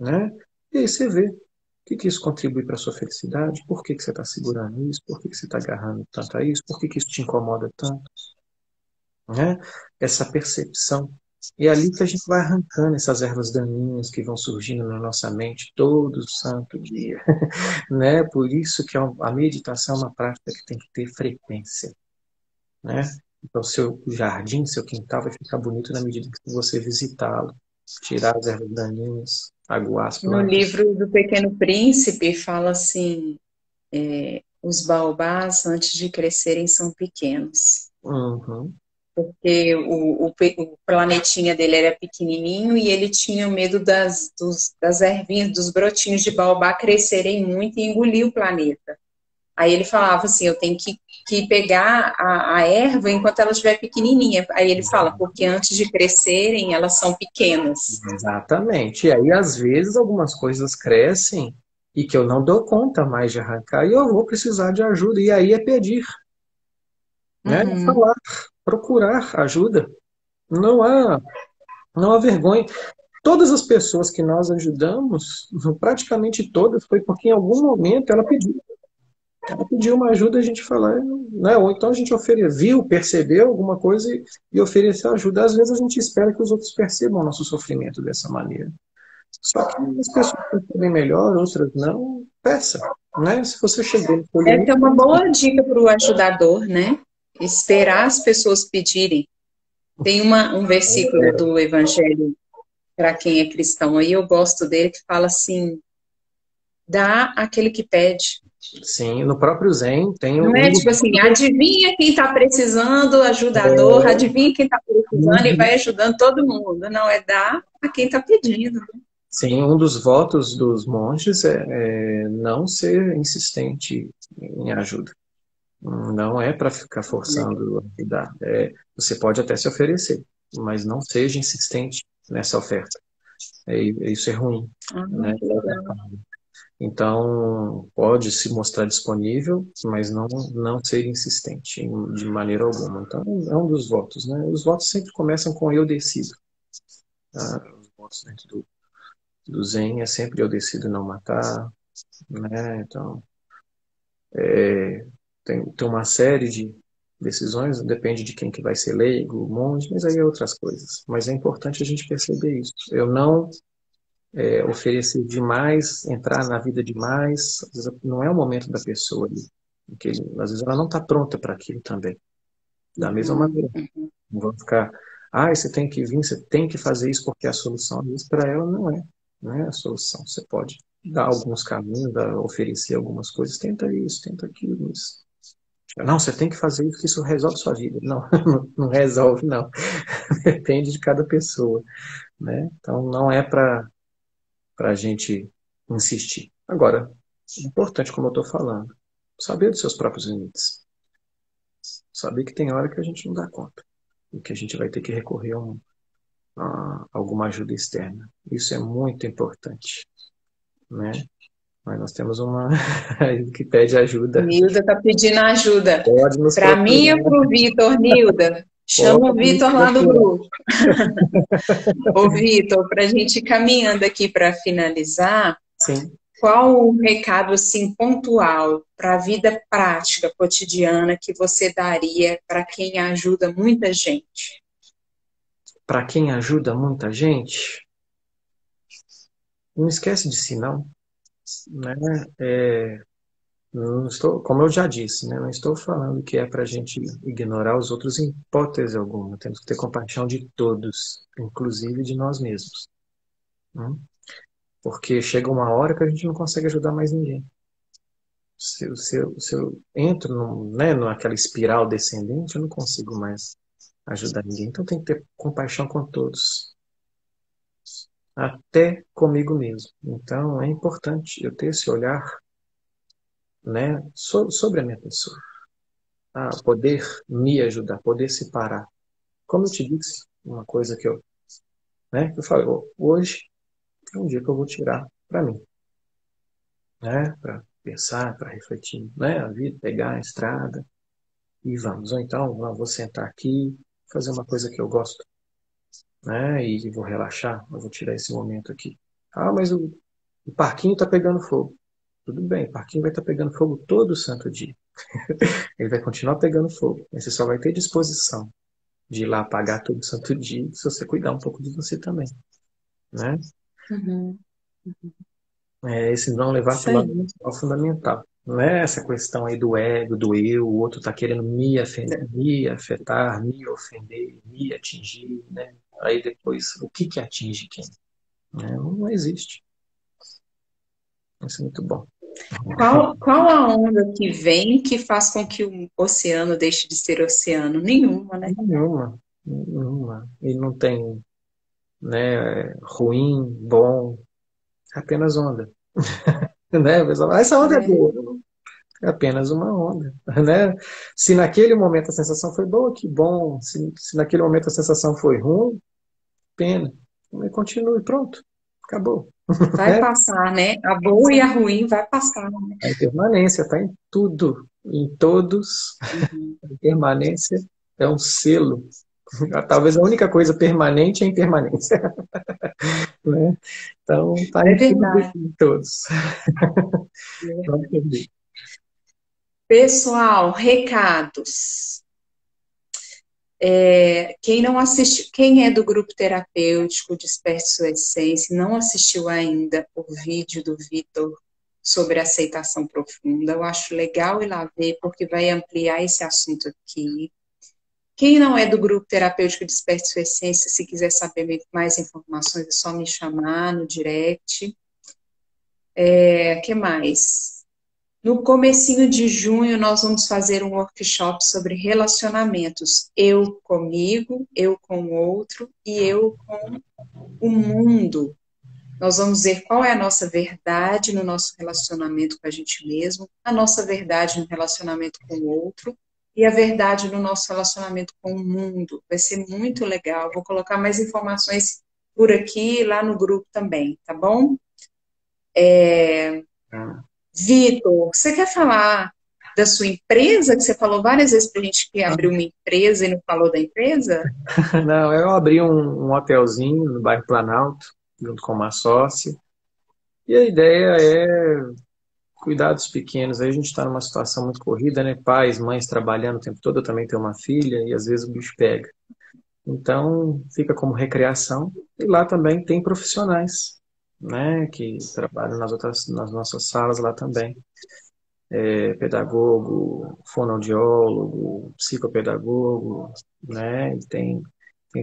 né? E aí você vê o que isso contribui para a sua felicidade, por que você está segurando isso, por que você está agarrando tanto a isso, por que isso te incomoda tanto, né? Essa percepção. E é ali que a gente vai arrancando essas ervas daninhas que vão surgindo na nossa mente todo santo dia, né? Por isso que a meditação é uma prática que tem que ter frequência, né? Então, seu jardim, seu quintal vai ficar bonito na medida que você visitá-lo, tirar as ervas daninhas, aguar as No plantas. livro do Pequeno Príncipe fala assim, os baobás antes de crescerem são pequenos. Uhum. Porque o planetinha dele era pequenininho e ele tinha medo das ervinhas, dos brotinhos de baobá crescerem muito e engolir o planeta. Aí ele falava assim, eu tenho que pegar a erva enquanto ela estiver pequenininha. Aí ele fala, porque antes de crescerem, elas são pequenas. Exatamente. E aí, às vezes, algumas coisas crescem e que eu não dou conta mais de arrancar e eu vou precisar de ajuda. E aí é pedir, né? É Uhum. falar, procurar ajuda. Não há, não há vergonha. Todas as pessoas que nós ajudamos, praticamente todas, foi porque em algum momento ela pediu. Ela pediu uma ajuda, a gente falar, né? Ou então a gente viu, percebeu alguma coisa e ofereceu ajuda. Às vezes a gente espera que os outros percebam o nosso sofrimento dessa maneira. Só que as pessoas percebem melhor, outras não. Peça, né? Se você chegou no seu Essa limite, é uma boa dica para o ajudador, né? Esperar as pessoas pedirem. Tem um versículo do Evangelho para quem é cristão, aí eu gosto dele, que fala assim, dá aquele que pede. sim, no próprio Zen tem Não um é dos. tipo assim, adivinha quem está precisando, ajudador, adivinha quem está precisando e vai ajudando todo mundo. Não, é dar a quem está pedindo. Sim, um dos votos dos monges é não ser insistente em ajuda. Não é para ficar forçando a ajudar. Você pode até se oferecer, mas não seja insistente nessa oferta. Isso é ruim, Ah, né? que legal. Então, pode se mostrar disponível, mas não ser insistente de maneira alguma. Então, é um dos votos, né? Os votos sempre começam com eu decido. Tá? Os votos dentro do Zen é sempre eu decido não matar, né? Então, tem uma série de decisões, depende de quem que vai ser leigo, monge, mas aí é outras coisas. Mas é importante a gente perceber isso. Eu não oferecer demais, entrar na vida demais, às vezes não é o momento da pessoa ali. Porque, às vezes ela não está pronta para aquilo também. Da mesma Uhum, maneira. Não vão ficar, você tem que vir, você tem que fazer isso porque é a solução. Isso para ela não é a solução. Você pode dar alguns caminhos, oferecer algumas coisas, tenta isso, tenta aquilo, isso. Não, você tem que fazer isso, que isso resolve sua vida. Não, não resolve, não. Depende de cada pessoa, né? Então, não é para a gente insistir. Agora, é importante, como eu estou falando, saber dos seus próprios limites. Saber que tem hora que a gente não dá conta. E que a gente vai ter que recorrer a alguma ajuda externa. Isso é muito importante, né? Mas nós temos uma que pede ajuda. Nilda está pedindo ajuda. Pode nos Para mim procurar. e para o Vitor, Nilda. Chama o Pode Vitor lá do procurar. grupo. Ô, Vitor, para a gente ir caminhando aqui para finalizar, Sim. qual o recado assim pontual para a vida prática cotidiana que você daria para quem ajuda muita gente? Para quem ajuda muita gente, não esquece de si, não, né? Não estou, como eu já disse, né? Não estou falando que é para a gente ignorar os outros em hipótese alguma. Temos que ter compaixão de todos, inclusive de nós mesmos, né? Porque chega uma hora que a gente não consegue ajudar mais ninguém. Se eu entro né, naquela espiral descendente, eu não consigo mais ajudar ninguém. Então tem que ter compaixão com todos, até comigo mesmo. Então é importante eu ter esse olhar, né, sobre a minha pessoa, poder me ajudar, poder se parar. Como eu te disse, uma coisa que eu falei, hoje é um dia que eu vou tirar para mim, né, para pensar, para refletir, né, a vida, pegar a estrada e vamos. Ou então, não, vou sentar aqui, fazer uma coisa que eu gosto, né, e vou relaxar, eu vou tirar esse momento aqui. Ah, mas o parquinho está pegando fogo. Tudo bem, o parquinho vai estar pegando fogo todo santo dia. Ele vai continuar pegando fogo, mas você só vai ter disposição de ir lá apagar todo santo dia se você cuidar um pouco de você também, né? Uhum. Esse não levar Isso para o lado aí. emocional fundamental. Não é essa questão aí do ego, do eu, o outro está querendo me afetar, me ofender, me atingir, né? Aí depois, o que atinge quem? Né? Não existe. Isso é muito bom. Qual a onda que vem que faz com que o oceano deixe de ser oceano? Nenhuma, né? Nenhuma, nenhuma. E não tem, né, ruim, bom, é apenas onda. Né? O pessoal fala, essa onda é É boa. É apenas uma onda, né? Se naquele momento a sensação foi boa, que bom. Se naquele momento a sensação foi ruim, pena. Mas continue, pronto. Acabou. vai Né? passar, né? A boa e a ruim vai passar. A impermanência está em tudo, em todos. Uhum. A impermanência é um selo. Talvez a única coisa permanente é a impermanência. Né? Então, está É em tudo, verdade. em todos. É Vamos verdade. perder. Pessoal, recados. Quem não assistiu, quem é do grupo terapêutico Desperte Sua Essência, e não assistiu ainda o vídeo do Vitor sobre aceitação profunda, eu acho legal ir lá ver, porque vai ampliar esse assunto aqui. Quem não é do grupo terapêutico Desperte Sua Essência, se quiser saber mais informações, é só me chamar no direct. Que mais? No comecinho de junho, nós vamos fazer um workshop sobre relacionamentos. Eu comigo, eu com o outro e eu com o mundo. Nós vamos ver qual é a nossa verdade no nosso relacionamento com a gente mesmo, a nossa verdade no relacionamento com o outro e a verdade no nosso relacionamento com o mundo. Vai ser muito legal. Vou colocar mais informações por aqui e lá no grupo também, tá bom? Ah, Vitor, você quer falar da sua empresa, que você falou várias vezes para a gente que abriu uma empresa e não falou da empresa? não, eu abri um hotelzinho no bairro Planalto, junto com uma sócia. E a ideia é cuidar dos pequenos. Aí a gente está numa situação muito corrida, né? Pais, mães trabalhando o tempo todo. Eu também tenho uma filha e às vezes o bicho pega. Então fica como recreação. E lá também tem profissionais, né? Que trabalham nas nossas salas lá também. Pedagogo, fonoaudiólogo, psicopedagogo, né? E tem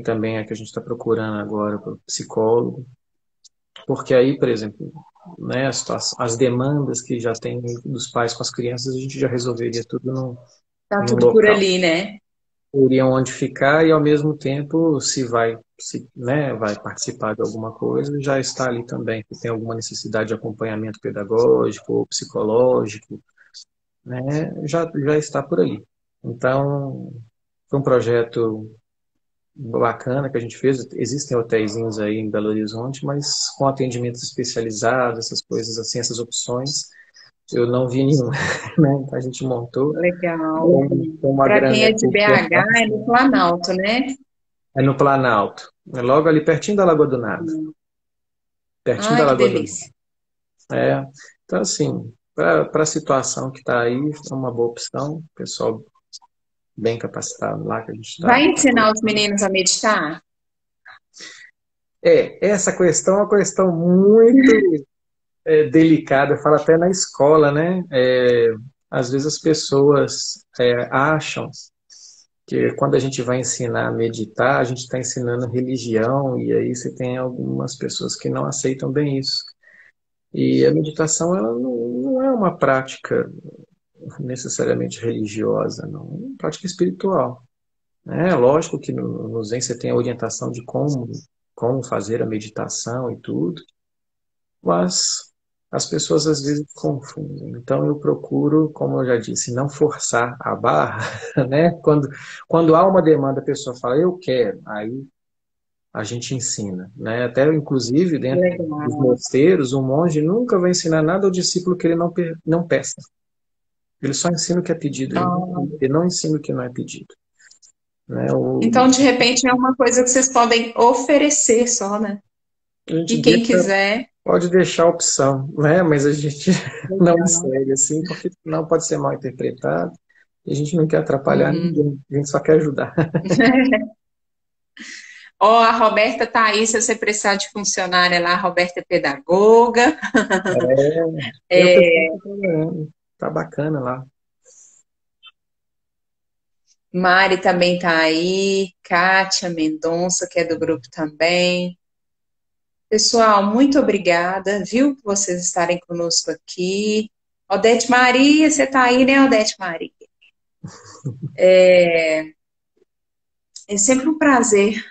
também a que a gente está procurando agora, psicólogo. Porque aí, por exemplo, né, as demandas que já tem dos pais com as crianças, a gente já resolveria tudo Tá num tudo por local. ali, né? Teriam onde ficar e, ao mesmo tempo, se né, vai participar de alguma coisa, já está ali também. Se tem alguma necessidade de acompanhamento pedagógico ou psicológico, né, já está por ali. Então, foi um projeto bacana que a gente fez. Existem hotéisinhos aí em Belo Horizonte, mas com atendimentos especializados, essas coisas assim, essas opções. eu não vi nenhum, né? Então a gente montou Legal. com uma Para quem grana é de curta, BH, é no Planalto, né? é no Planalto, é logo ali pertinho da Lagoa do Nado, pertinho da Ai, que Lagoa do Nado. delícia. É, então assim, para a situação que está aí, é uma boa opção, pessoal bem capacitado lá que a gente está. Vai ensinar os meninos a meditar? Essa questão é uma questão muito delicada, eu falo até na escola, né? Às vezes as pessoas acham que quando a gente vai ensinar a meditar, a gente está ensinando religião, e aí você tem algumas pessoas que não aceitam bem isso. E a meditação, ela não é uma prática necessariamente religiosa, não, é uma prática espiritual. É lógico que no Zen você tem a orientação de como fazer a meditação e tudo, mas as pessoas às vezes confundem. Então eu procuro, como eu já disse, não forçar a barra, né? Quando há uma demanda, a pessoa fala, eu quero, aí a gente ensina, né? Até inclusive dentro dos Legal. mosteiros, um monge nunca vai ensinar nada ao discípulo que ele não peça. Ele só ensina o que é pedido, Ah, ele não ensina o que não é pedido, né? então, de repente, é uma coisa que vocês podem oferecer só, né? A gente E quem quiser. pode deixar a opção, né? Mas a gente não Legal. segue assim, porque senão pode ser mal interpretado. E a gente não quer atrapalhar Uhum. ninguém, a gente só quer ajudar. Ó, a Roberta tá aí, se você precisar de funcionária lá, a Roberta é pedagoga. E o pessoal É, está trabalhando, tá bacana lá. Mari também tá aí, Kátia Mendonça, que é do grupo também. Pessoal, muito obrigada, viu, por vocês estarem conosco aqui. Odete Maria, você tá aí, né, Odete Maria? É sempre um prazer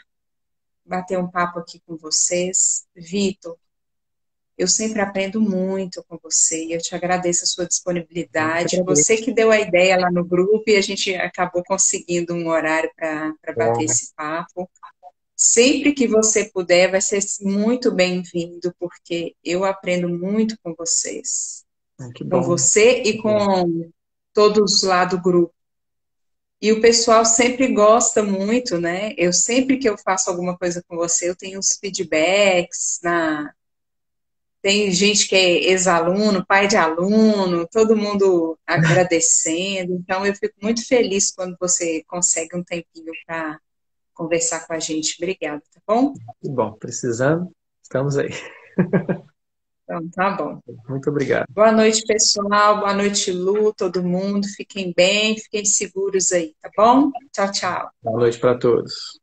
bater um papo aqui com vocês. Vitor, eu sempre aprendo muito com você e eu te agradeço a sua Eu que disponibilidade. Você agradeço. que deu a ideia lá no grupo e a gente acabou conseguindo um horário para bater Bom, esse papo. Sempre que você puder, vai ser muito bem-vindo, porque eu aprendo muito com vocês, que com bom. você e com todos lá do grupo. E o pessoal sempre gosta muito, né? Eu sempre que eu faço alguma coisa com você, eu tenho os feedbacks tem gente que é ex-aluno, pai de aluno, todo mundo agradecendo. Então, eu fico muito feliz quando você consegue um tempinho para conversar com a gente. Obrigada, tá bom? Que bom. Precisando, estamos aí. Então, tá bom. Muito obrigado. Boa noite, pessoal. Boa noite, Lu, todo mundo. Fiquem bem, fiquem seguros aí, tá bom? Tchau, tchau. Boa noite para todos.